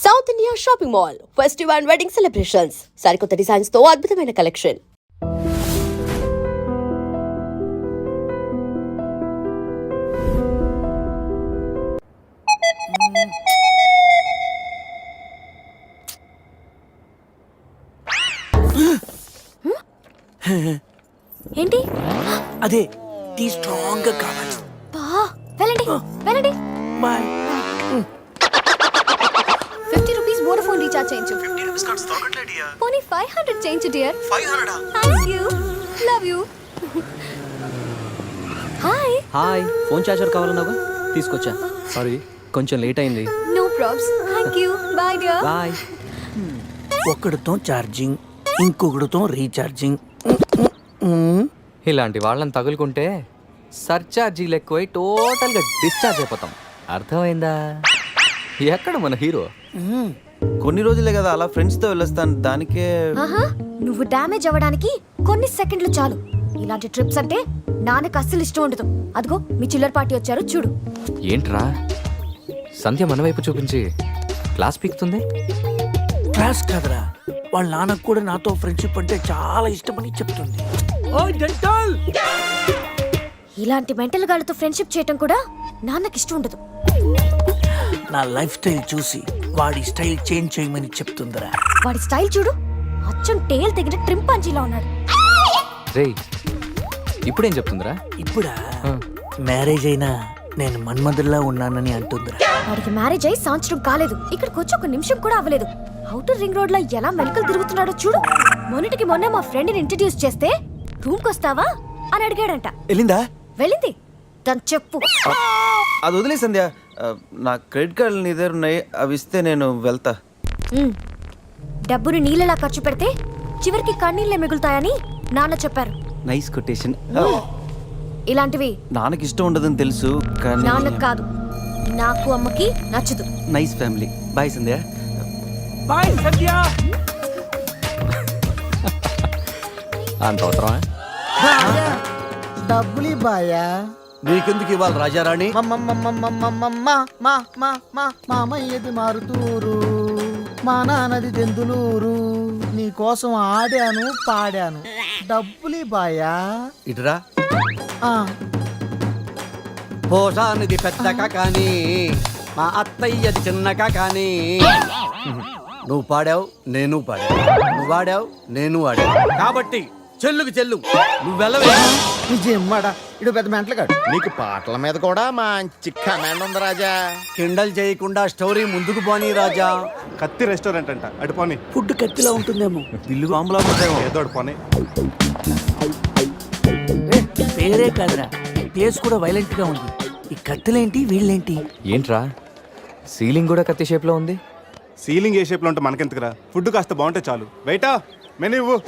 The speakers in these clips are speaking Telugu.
South India shopping mall festival and wedding celebrations సరికొత్త డిజైన్స్ తో అద్భుతమైన కలెక్షన్. ఏంటి అదే టీ స్ట్రాంగ్ గా కావాలి. వెళ్ళండి వెళ్ళండి. బాయ్. 50 రూపీస్ వోడాఫోన్ రీఛార్జ్ చేయించు. 50 రూపీస్ కార్డ్స్ దొరకట్లేదు డియర్. పోనీ 500 చేయించు dear. 500 thank you, love you. Hi hi, phone charger కావాలన్నావా? తీసుకొచ్చా. సారీ, కొంచెం లేట్ అయింది. No probs. Thank you, bye dear. Bye. ఒకడితో ఛార్జింగ్, ఇంకొకడితో రీఛార్జింగ్. ఇలాంటి వాళ్ళని తగులుకుంటే సర్చార్జీలు ఎక్కువై టోటల్గా డిశ్చార్జ్ అయిపోతాం. అర్థమైందా? ఎక్కడ మన హీరో? కొన్ని రోజులే కదా అలా ఫ్రెండ్స్ తో వెళ్ళొస్తాను. దానికే ఆహా, నువ్వు డ్యామేజ్ అవ్వడానికి కొన్ని సెకండ్లు చాలు. ఇలాంటి ట్రిప్స్ అంటే నాన్నకు అస్సలు ఇష్టం ఉండదు. అదిగో మీ చిల్లర పార్టీ వచ్చారు చూడు. ఏంట్రా సంధ్య మన వైపు చూపించి క్లాస్ పీకుతుంది? క్లాస్ కాదురా, వాళ్ళ నాన్నకు కూడా నాతో ఫ్రెండ్షిప్ అంటే చాలా ఇష్టమని చెప్తుంది. ఇలాంటి మెంటల్ గాళ్ళతో ఫ్రెండ్షిప్ చేయటం కూడా నాన్నకి ఇష్టం ఉండదు. నా లైఫ్ స్టైల్ చూసి వాడి స్టైల్ చేంజ్ చేయమని చెప్తుందిరా. వాడి స్టైల్ చూడు, అచ్చం టేల్ తెగిన ట్రిమ్ పంచీలా ఉన్నాడు. రేయ్, ఇప్పుడేం చెప్తుందిరా? ఇప్పుడా మ్యారేజ్ అయినా నేను మన్మధుల్లా ఉన్నానని అంటుందిరా. వాడికి మ్యారేజ్ అయి సంవత్సరం కాలేదు, ఇక్కడికి వచ్చి ఒక నిమిషం కూడా అవ్వలేదు. అవుటర్ రింగ్ రోడ్ లో ఎలా మెలకలు తిరుగుతున్నాడో చూడు. మొన్నటికి మొన్న మా ఫ్రెండ్ ని ఇంట్రడ్యూస్ చేస్తే రూమ్ కొస్తావా అని అడిగాడంట. వెళ్ళిందా? వెళ్ళింది. తను చెప్పు. అది వదిలే సంధ్య. నా క్రెడిట్ కార్డులు నీ దగ్గర ఉన్నాయి, అవి ఇస్తే నేను వెళ్తా. డబ్బుని నీళ్ళలా ఖర్చు పెడితే చివరికి కన్నీళ్ళే మిగులుతాయని నాన్న చెప్పారు. Nice quotation. ఇలాంటివి నాన్నకి ఇష్టం ఉండదని తెలుసు కానీ నాన్నకు కాదు, నాకు అమ్మకి నచ్చదు. Nice family. బాయ్ సంధ్య. బాయ్ సత్య. అంత అవసరమా? డబ్బులి బాయా. నీకెందుకు ఇవ్వాలి రాజారాణి? మామయ్యది మారుతూరు, మా నాన్నది దెందులూరు. నీ కోసం ఆడాను పాడాను. డబ్బులి బాయా. ఇటురా. ఆ, పోషానిది పెద్దక కానీ మా అత్తయ్యది చిన్నక కానీ. నువ్వు పాడావు, నేను పాడావు. నువ్వు వాడావు, నేను వాడావు. కాబట్టి చెల్లుకు చెల్లు. నువ్వు వెళ్ళవే. నిజమ్మడా, ఇడు పెద్ద మెంటలు కాడు. నీకు పాటల మీద కూడా మంచి కమాండ్ ఉంది రాజా. కిండల్ చేయకుండా స్టోరీ ముందుకు పోనీ రాజా. కత్తి రెస్టారెంట్ అంట, అటు పోనీ. ఫుడ్ కత్తిలా ఉంటుందేమో. బిల్లు బాంబులా ఉంటాయేమో. ఏదో అటు పోనీ. పేరే కాదురా, ప్లేస్ కూడా వైలెంట్ గా ఉంది. ఈ కత్తులేంటి, వీళ్ళేంటి? ఏంట్రా సీలింగ్ కూడా కత్తి షేప్ లో ఉంది? సీలింగ్ ఏ షేప్ లో ఉంటే మనకెందుకురా, ఫుడ్ కాస్త బాగుంటే చాలు. వెయిటా మెనూ ఇవ్వు.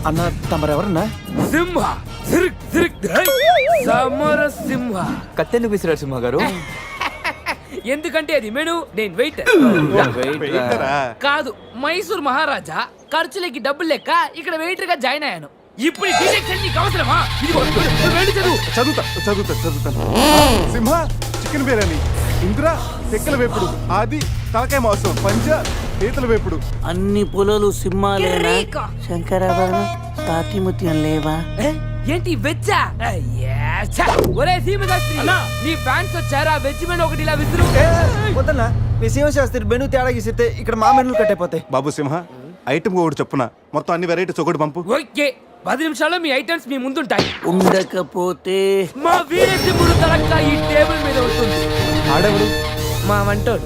అన్న తమరెవరన్నా? సింహ సిరిక్ సిరిక్ సమర సింహ. కత్తెందుకు విసిరారు సింహ గారు? ఎందుకంటే అది మెను, నేను వెయిట్ వెయిటరా? కాదు, మైసూర్ మహారాజా ఖర్చులకి డబ్బులు లెక్క ఇక్కడ వెయిటర్ గా జాయిన్ అయ్యాను. ఇప్పుడు ఈ డిటెక్షన్ నీకు అవసరమా? ఇదిగో, నువ్వు వెళ్ళి చదువు. చదువుతాను. సింహ చికెన్ బిర్యానీ, ఇంద్ర తెక్కల వేపుడు, ఆది తలకాయ మాంసం, పంజ పీతల వేపుడు. అన్ని పొలాలు సింహాలేనా? కిరీకా. శంకరాభరణ సాతిముత్యం లేవా? ఏంటి వెజ్జా? ఒరే సీమశాస్త్రి, నీ ఫ్యాన్స్ వచ్చారా? వెజ్ మెను ఒకటి ఇలా విసురు. వద్దన్నా, మీ సింహశాస్త్రి మెనూ తేడా గీసితే ఇక్కడ మా మెనూలు కట్టయిపోతాయి. బాబు సింహ, ఐటమ్ ఒకటి చెప్పున మొత్తం అన్ని వెరైటీస్ ఒకటి పంపు. ఓకే, 10 నిమిషాల్లో మీ ఐటమ్స్ మీ ముందుంటాయి. ఉండకపోతే మా వీరసింహుడు తలక్క ఈ టేబుల్ మీద ఉంటుంది. ఆడెవడు? మా వంటోడు.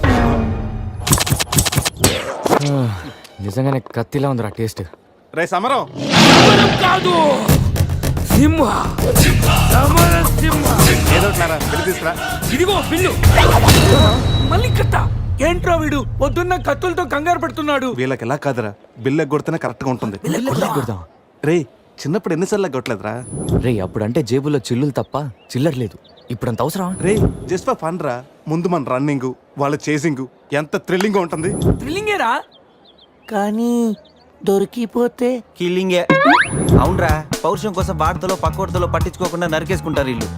నిజంగానే కత్తిలా ఉందిరా టేస్ట్. రే సమరం. సమరం కాదు, సింహ. సమర సింహ. ఏదో ఒకటిరా, బిల్లు తీసుకురా. ఇదిగో బిల్లు. మళ్ళీ కట్ట. ఏంట్రా వీడు పొద్దున్న కత్తులతో కంగారు పెడుతున్నాడు. వీళ్ళకి ఎలా కాదురా, బిల్లు ఎగ్గొడితేనే కరెక్ట్ గా ఉంటుంది. కొడదాం. రే చిన్నప్పుడు ఎన్నిసార్లు ఎగ్గొట్టలేదురా? రే, అప్పుడంటే జేబులో చిల్లులు తప్ప చిల్లర లేదు. ఇప్పుడంత అవసరం? రే జస్ట్ ఫర్ ఫన్ రా. ముందు మన రన్నింగ్, వాళ్ళ చేసింగ్ ఎంత థ్రిల్లింగ్ గా ఉంటుంది. థ్రిల్లింగేరా, కానీ దొరికిపోతే కిల్లింగే. అవునరా, పౌరుషం కోసం వార్తలో పక్కోడతలో పట్టించుకోకుండా నరికేసుకుంటారు వీళ్ళు.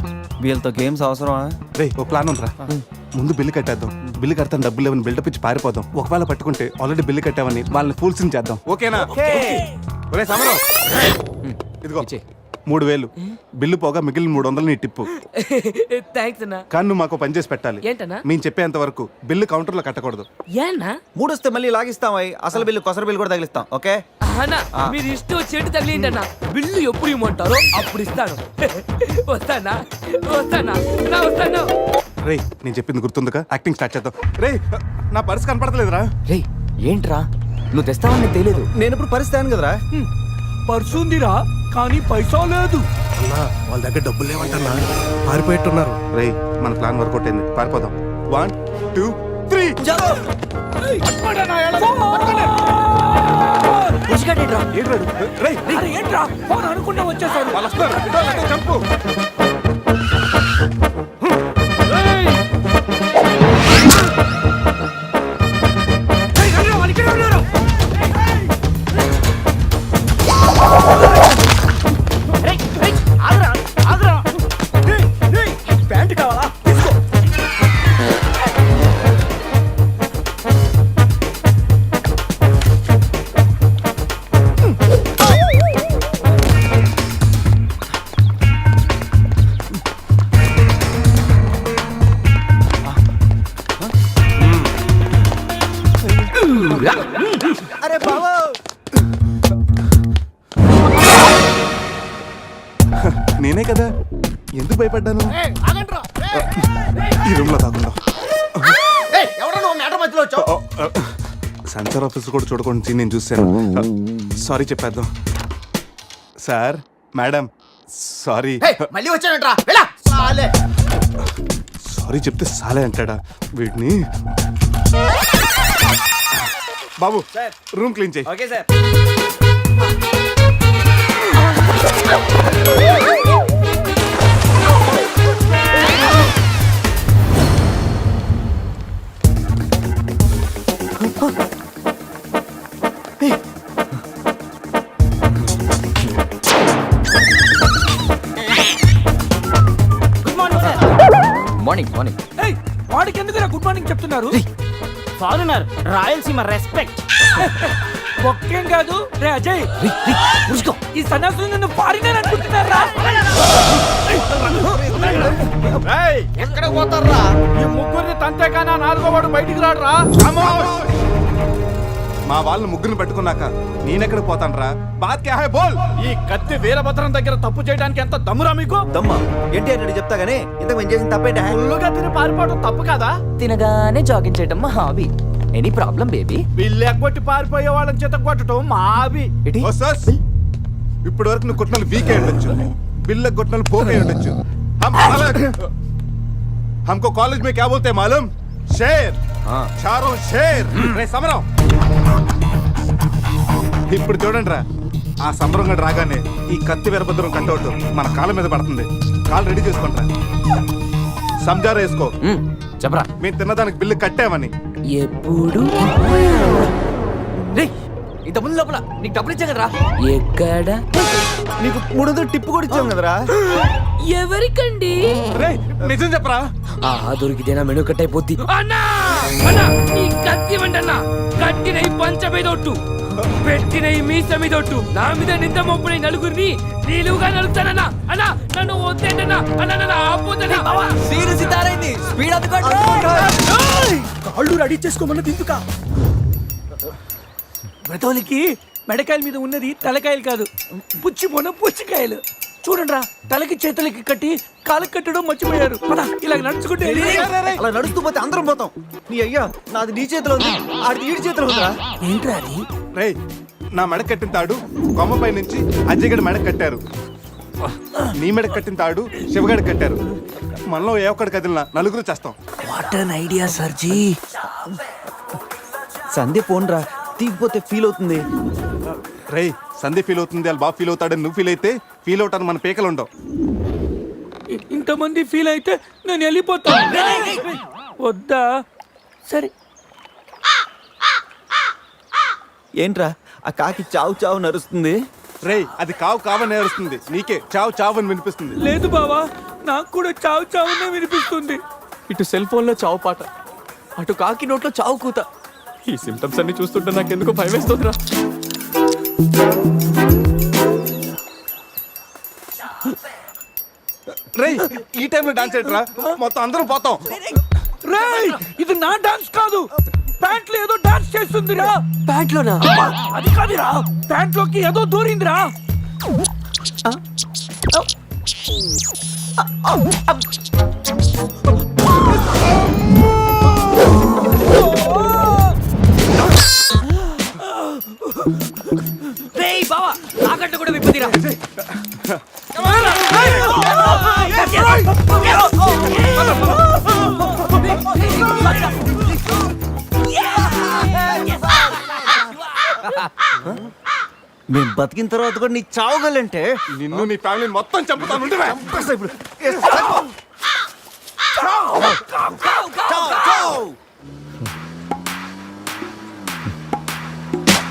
వీళ్ళతో గేమ్స్ అవసరమా? రే ఓ ప్లాన్ ఉందిరా. ముందు బిల్లు కట్టేద్దాం. బిల్లు కడతాను డబ్బులు లేవని బిల్డప్ ఇచ్చి పారిపోదాం. ఒకవేళ పట్టుకుంటే ఆల్రెడీ బిల్లు కట్టామని వాళ్ళని ఫూల్సింగ్ చేద్దాం. ఓకేనా? ఒరే సమరం, ఇదిగో 3000 బిల్లు పోగా మిగిలిన 300 నీ టిప్పు. థ్యాంక్స్ అన్నా. కానీ నువ్వు మాకు పని చేసి పెట్టాలి. ఏంటన్నా? మేము చెప్పేంత వరకు బిల్లు కౌంటర్లో కట్టకూడదు. ఏనా 3 వస్తే మళ్ళీ లాగిస్తాం. అసలు బిల్లు కొసర బిల్లు కూడా తగిలిస్తాం. ఓకే? అన్నా మీరు ఇష్టం వచ్చేట్టు తగిలిండి అన్న. బిల్లు ఎప్పుడు ఇమ్మంటారో అప్పుడు ఇస్తాను. వస్తానా వస్తానా నా వస్తాను. రే నేను చెప్పింది గుర్తుందిగా? యాక్టింగ్ స్టార్ట్ చేద్దాం. రే నా పర్స్ కనపడతలేదురా. రే ఏంట్రా నువ్వు తెస్తావని నీకు తెలియదు. నేను ఇప్పుడు పరిస్థితి కదరా. పర్సుందిరా కానీ పైసా లేదు. వాళ్ళ దగ్గర డబ్బులు లేవంటన్నా, పారిపోయేట్టున్నారు. రే మన ప్లాన్ వర్కౌట్ అయింది, పారిపోదాం. 1 2 3 ఏంట్రా ఫోన్ అనుకుంటా వచ్చేసారు. వాళ్ళు వస్తారు. ఇదో లేదో చంపు. ప్యాంట్ కావాలా? తీసుకో. అరే బాబు, నేనే కదా, ఎందుకు భయపడ్డాను? ఈ రూమ్ లో కాకుండా సెన్సార్ ఆఫీసర్ కూడా చూడకుండా నేను చూశాను. సారీ చెప్పేద్దాం. Sir madam sorry. మళ్ళీ వచ్చానంట్రా. సారీ చెప్తే సాలే అంటాడా వీడిని? బాబు రూమ్ క్లీన్ చేయి. Okay sir. Morning morning. ఏయ్, వాడికి ఎందుకు గుడ్ మార్నింగ్ చెప్తున్నారు? Foreigner Rayalaseema respect. ఒక్కేం కాదు రే అజయ్, ఈ సన్నాసులు నన్ను ఫారినర్ అనుకుంటున్నారా? ఎక్కడ పోతారా? ఈ ముగ్గురిని తంతే కానీ 4వ వాడు బయటికి రాడురా. మా వాళ్ళని ముగ్గురిని పెట్టుకున్నాక నేనెక్కడ పోతాను రా? బాత్ క్యా హై బోల్. ఈ కత్తి వీరభద్రం దగ్గర తప్పు చేయడానికి ఎంత దమ్మురా మీకు? దమ్మా ఏంటి అని చెప్తా గానీ ఇంతకు మేము చేసిన తప్పేంటి? ఫుల్లుగా తిని పారిపోవడం తప్పు కదా? తినగానే జాగింగ్ చేయటం మా హాబీ. Any problem baby? వీళ్ళు ఎగ్గొట్టి పారిపోయే వాళ్ళని చేత కొట్టడం మా హాబీ. ఓ సస్, ఇప్పటి వరకు నువ్వు కొట్టిన వీక్ అయి ఉండొచ్చు, బిల్ల కొట్టిన పోక్ అయి ఉండొచ్చు. हमको कॉलेज में क्या बोलते हैं मालूम? शेर. चारों शेर. రే సమరం, ఇప్పుడు చూడండి రా, ఆ సమరం గడు రాగానే ఈ కత్తి వీరభద్రం కట్అవుట్ మన కాళ్ళ మీద పడుతుంది. కాళ్ళు రెడీ చేసుకుంటా. సంజారా వేసుకో. చెప్పరా. మేము తిన్నదానికి బిల్లు కట్టామని. ఎప్పుడు ఇంత ముందు లోపల నీకు డబ్బులు ఇచ్చా కదరా. ఎక్కడ నీకు 300 టిప్పు కూడా ఇచ్చాం కదరా. ఎవరికండి? రే నిజం చెప్పరా? దొరికితేనా మెను కట్ అయిపోద్ది. అన్నా అన్నా నీ కత్తి వంటన్నా, కట్టిన ఈ పంచ మీదొట్టు, పెట్టిన ఈ మీస మీదొట్టు, నా మీద నింద మొప్పుని నలుగురిని నీలుగా నలుగుతానన్నా. అన్నా నన్ను వద్దేంటన్నా, అన్నా నన్ను ఆపోతన్నా. సీరియస్ ఇతారైంది. స్పీడ్ అందుకోండి. కాళ్ళు రెడీ చేసుకోమన్నది ఎందుకా? బ్రతోలికి మెడకాయల మీద ఉన్నది తలకాయలు కాదు, పుచ్చికాయలు. చూడండి రా, తలకి చేతులకి కట్టి కాళ్ళకి కట్టడం మర్చిపోయారు. ఇలా నడుచుకుంటే అలా నడుస్తూ పోతే అందరం పోతాం. నీ అయ్యా నాది నీ చేతిలో ఉంది, ఆడిది ఈడి చేతిలో ఉందిరా. ఏంట్రా అది? రే నా మెడ కట్టిన తాడు కొమ్మపై నుంచి అజయ్ గడి మెడ కట్టారు. నీ మెడ కట్టిన తాడు శివగడి కట్టారు. మనలో ఏ ఒక్కడి కదిలినా నలుగురు చేస్తాం. What an idea సర్జీ. సందే పోన్రా, తీగిపోతే ఫీల్ అవుతుంది. రే సందే ఫీల్ అవుతుంది, వాళ్ళు బాగా ఫీల్ అవుతాడని నువ్వు ఫీల్ అయితే ఫీల్ అవుతాను మన పేకలు ఉండవు. ఇంతమంది ఫీల్ అయితే నేను వెళ్ళిపోతా. వద్దా? సరే ఏంట్రా ఆ కాకి చావు చావు నరుస్తుంది. రేయ్ అది కావు కావని ఏరుస్తుంది, నీకే చావు చావు అని వినిపిస్తుంది. లేదు బావా, నాకు కూడా చావు చావునే వినిపిస్తుంది. ఇటు సెల్ ఫోన్లో చావు పాట, అటు కాకి నోట్లో చావు కూత. ఈ సిమ్టమ్స్ అన్ని చూస్తుంటే నాకు ఎందుకో భయం వేస్తుందిరా. రేయ్ ఈ టైంలో డాన్స్ ఏంట్రా, మొత్తం అందరం పోతాం. రేయ్, ఇది నా డాన్స్ కాదు, ప్యాంట్లో ఏదో డాన్స్ చేస్తుందిరా. ప్యాంట్లోనా? అది కాదురా, ప్యాంట్లోకి ఏదో దూరిందిరా. రేయ్ బావా, తాకట్టు కూడా విప్పదిరా. మేము బతికిన తర్వాత కూడా నీ చావుగలంటే నిన్ను నీ ఫ్యామిలీ మొత్తం చంపుతాను. ఉండవే.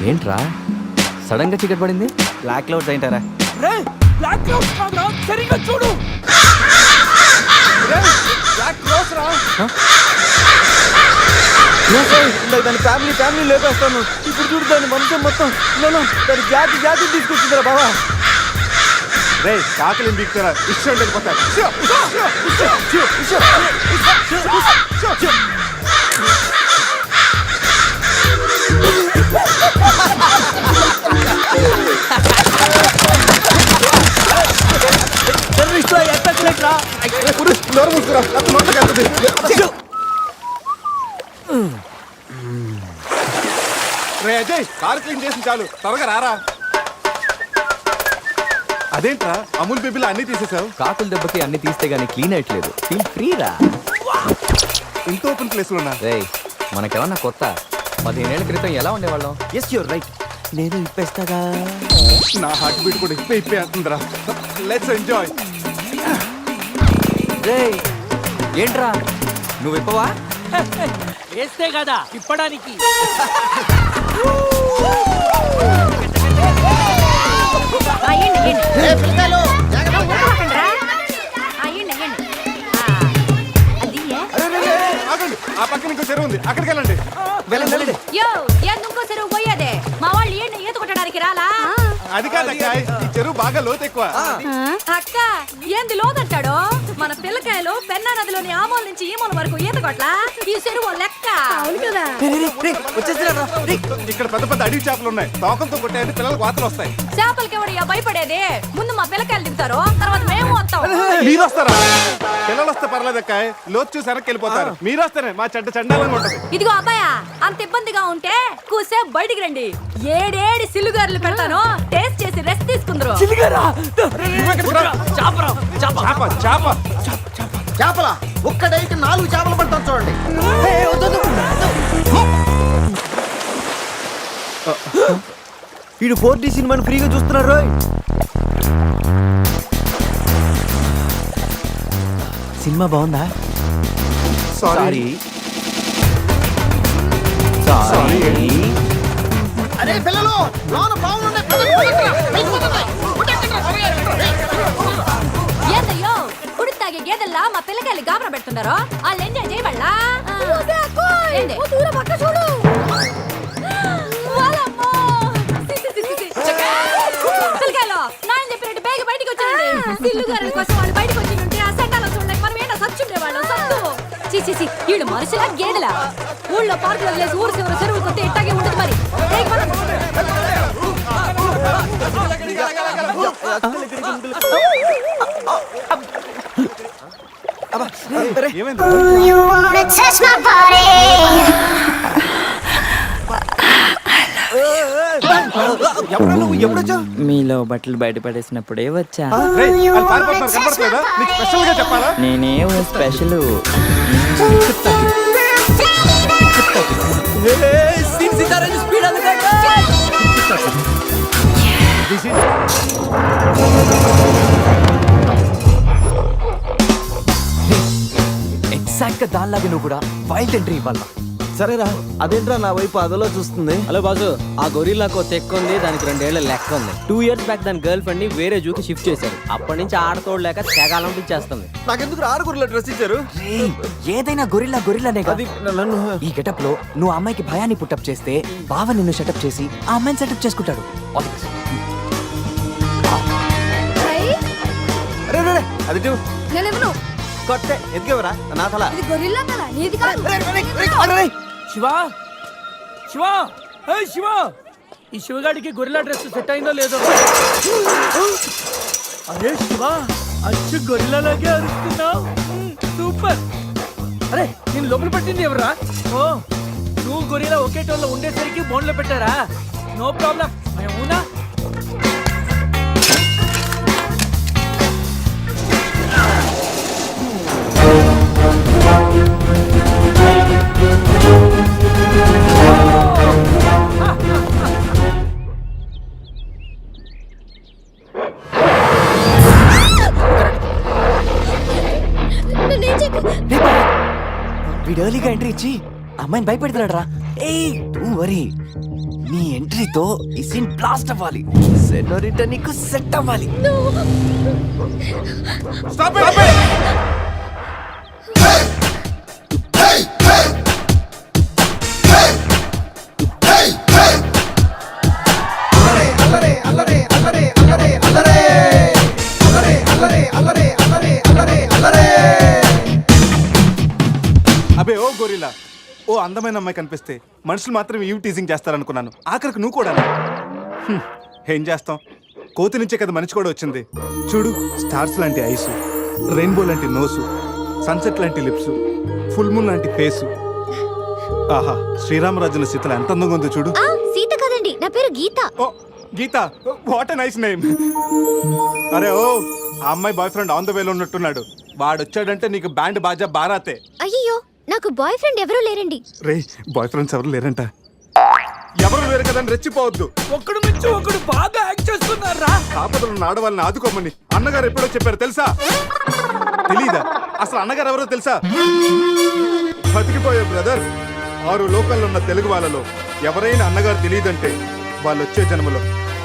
ఏంట్రా సడన్ గా చీకటి పడింది? బ్లాక్ క్లౌడ్స్ ఏంటారా? రేయ్, బ్లాక్ క్లౌడ్స్ కాదురా, సరిగ్గా చూడు. దాని ఫ్యామిలీ లేపేస్తాను. ఇప్పుడు చూడు దాని మొత్తం దాని జాతి తీసుకొచ్చిందిరా బాబా. రేయ్ కాకలిని బీక్తారా, ఇష్టం వెళ్ళిపోతారు. రే అజయ్, కార్ క్లీన్ చేసి చాలు, త్వరగా రారా. అదేంట్రా అమూల్ బేబీలో అన్ని తీసేసావు? కాకుల దెబ్బకి అన్ని తీస్తే గానీ క్లీన్ అయ్యట్లేదు. ఫీల్ ఫ్రీ రా. ఇంత ఓపెన్ ప్లేస్ ఉన్నా. రేయ్ మనకేమన్నా కొత్త? 15 ఏళ్ల క్రితం ఎలా ఉండేవాళ్ళం? Yes you're right. నేను ఇప్పేస్తాగా. నా హార్ట్ బీట్ కూడా ఇప్పే అంటుందిరా. Let's enjoy. రేయ్ ఏంట్రా నువ్వు ఇప్పవా? వేస్తే కదా ఇప్పడానికి. ఆగండి, ఆ పక్కన ఇంకో చెరువు ఉంది, అక్కడికి వెళ్ళండి. వెళ్ళండి. ఇంకో చెరువు పోయేదే మా వాళ్ళు ఏంటి ఈత కొట్టడానికి రాలా? అది కాదక్క, ఈ చెరువు బాగా లోతు ఎక్కువ. అక్క ఏంది లోదంటాడు? మన పిల్లకాయలు పెన్నా నదిలోని ఆ మూల నుంచి ఈ మూల వరకు ఈత కొట్ల ఈ చెరువు లెక్క. అవును కదా. ఇక్కడ పెద్ద పెద్ద అడవి చేపలు ఉన్నాయి, తోకంతో కొట్టాయంటే పిల్లలకు వాతలు వస్తాయి. చేపలకి ఎవడయ్యా భయపడేది? ముందు మా పిల్లకాయలు దిగుతారు, తర్వాత మేము వస్తాం. మీరు వస్తారా? పిల్లలు వస్తే పర్లేదక్క, లోతు చూసి వెనక్కి వెళ్ళిపోతారు. మీరు వస్తేనే మా చండాలంగా ఉంటది. ఇదిగో అబ్బాయా, అంత ఇబ్బందిగా ఉంటే కూసేపు బయటికి రండి. ఏడేడి సిల్లుగారులు పెడతాను, టేస్ట్ చేసి రెస్ట్ తీసుకుందరు. చేపల ఒక్కడైతే 4 చేపలు పడతాను చూడండి. వీడు 4D సినిమాని ఫ్రీగా చూస్తున్నారు. సినిమా బాగుందా? సారీ. అరే పిల్లలు, లోన పావులు ఉన్నాయి. ఏందయ్యో కుడి తాగే గేదెల్లా మా పిల్లకాయలు గాబరా పెడుతున్నారో వాళ్ళు ఎంజాయ్ చేయబడలా? చూడు పిల్లకాయలు నాయన చెప్పినట్టు బేగ బయటికి వచ్చారండి. సిల్లుగారుల కోసం వాళ్ళు బయటకు వచ్చి ఆ సండాలో చూడలేక మనం ఏంటో సచ్చుండే వాళ్ళు సత్తు. చీచి వీళ్ళు మనుషులా గేదెలా? ఊళ్ళో పార్కులు వదిలేసి ఊరు చివరి చెరువులు కొత్త ఇట్టాగే ఉంటుంది మరి. మీలో బట్టలు బయట పడేసినప్పుడే వచ్చా. నేనే స్పెషల్. ఎగ్జాక్ట్ గా దానిలాగే నువ్వు కూడా వైల్డ్ ఎంట్రీ ఇవ్వాలా. సరేరా అదేంట్రా నా వైపు అదలో చూస్తుంది. హలో బాసు, ఆ గొరిల్లాకో తెక్క ఉంది, దానికి 2 ఏళ్ల లెక్క ఉంది. 2 years బ్యాక్ దాని గర్ల్ ఫ్రెండ్ ని వేరే జూకి షిఫ్ట్ చేశారు. అప్పటి నుంచి ఆడతోడలేక తెగాలంపించేస్తుంది. నాకెందుకు ఆరుగురులో డ్రెస్ ఇచ్చారు? ఏదైనా గొరిల్లానే అది నన్ను ఈ గెటప్ లో నువ్వు ఆ అమ్మాయికి భయాన్ని పుట్టప్ చేస్తే బావ నిన్ను సెటప్ చేసి ఆ అమ్మాయిని సెటప్ చేసుకుంటాడు. అరే రే, అది ఇటు. నేనెవరు? కొట్టే ఎదిగేవరా నా తల. ఇది గొరిల్లా తల, నీది కాదు. శివా శివా ఏయ్ శివా, ఈ శివగాడికి గొరిల్లా డ్రెస్ సెట్ అయిందో లేదో. అరే శివా, అచ్చు గొరిల్లాలాగే అరుస్తున్నావు. సూపర్. అరే నేను లోపల పట్టింది ఎవరా? ఓ నువ్వు గొరిల్లా ఒకే టోన్లో ఉండేసరికి బోన్లో పెట్టారా? No problem. అవునా? వీడు ఎర్లీగా ఎంట్రీ ఇచ్చి అమ్మాయిని భయపెడతాడు రా. ఏయ్ డోంట్ వరీ, నీ ఎంట్రీతో ఈ సీన్ బ్లాస్ట్ అవ్వాలి. సెనోరిటా నీకు సెట్ అవ్వాలి. Stop it! అబే ఓ గొరిల్లా, ఓ అందమైన అమ్మాయి కనిపిస్తే మనుషులు మాత్రం ఈవ్ టీజింగ్ చేస్తారనుకున్నాను. ఆఖరికి నువ్వు కూడా. ఏం చేస్తాం, కోతి నుంచే కదా మనిషి కూడా వచ్చింది. చూడు, స్టార్స్ లాంటి ఐసు, రెయిన్బో లాంటి నోసు, సన్సెట్ లాంటి లిప్స్, ఫుల్ మూన్ లాంటి ఫేసు. ఆహా, శ్రీరామరాజుల సీతలు ఎంత అందంగా ఉందో చూడు. సీత కాదండి, నా పేరు గీత. ఓ గీత, వాట్ ఎ నైస్ నేమ్. అరే ఓ, ఆ అమ్మాయి బాయ్ ఫ్రెండ్ ఆన్ ద వేలో ఉన్నట్టున్నాడు. వాడు వచ్చాడంటే నీకు బ్యాండ్ బాజా బారాతే. అయ్యో, నాకు బాయ్ ఫ్రెండ్ ఎవరూ లేరండి. రే, బాయ్ ఫ్రెండ్స్ ఎవరు లేరంట. ఎవరు లేరు కదని రెచ్చిపోవద్దు. ఒకడు మించి ఒకడు బాగా యాక్ట్ చేస్తున్నారా? ఆపదలు ఆడవాళ్ళని ఆదుకోమని అన్నగారు ఎప్పుడో చెప్పారు తెలుసా? తెలీదా? అసలు అన్నగారు ఎవరో తెలుసా? బతికిపోయే బ్రదర్, 6 లోకల్లో ఉన్న తెలుగు వాళ్ళలో ఎవరైనా అన్నగారు తెలియదంటే వాళ్ళు వచ్చే జన్మలో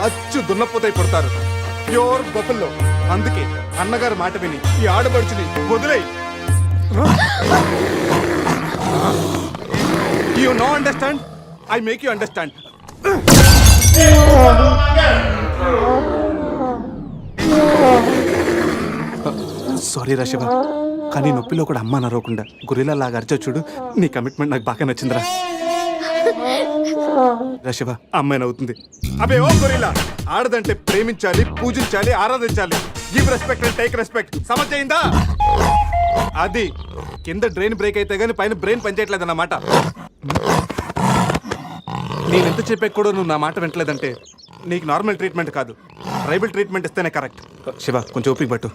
అచ్చు దున్నపోతై పుడతారు. ప్యూర్ బొబ్బల్లో. అందుకే అన్నగారు మాట విని ఈ ఆడబడుచుని వదిలేయి. You know understand, I make you understand. Sorry రా శివ, కానీ నొప్పిలో కూడా అమ్మ నరవకుండా గురిలా లాగా అరిచా చూడు. నీ కమిట్మెంట్ నాకు బాగా నచ్చిందిరా. రా శివ, అమ్మాయి నవ్వుతుంది. అబే ఓ గొరిల్లా, ఆడదంటే ప్రేమించాలి, పూజించాలి, ఆరాధించాలి. Give respect and take respect. సమర్థయిందా? అది కింద డ్రైన్ బ్రేక్ అయితే గానీ పైన బ్రెయిన్ పనిచేయట్లేదు అన్నమాట. నేను ఎంత చెప్పాక కూడా నువ్వు నా మాట వింటలేదంటే నీకు నార్మల్ ట్రీట్మెంట్ కాదు, ట్రైబల్ ట్రీట్మెంట్ ఇస్తేనే కరెక్ట్. శివ, కొంచెం ఓపిక పట్టు.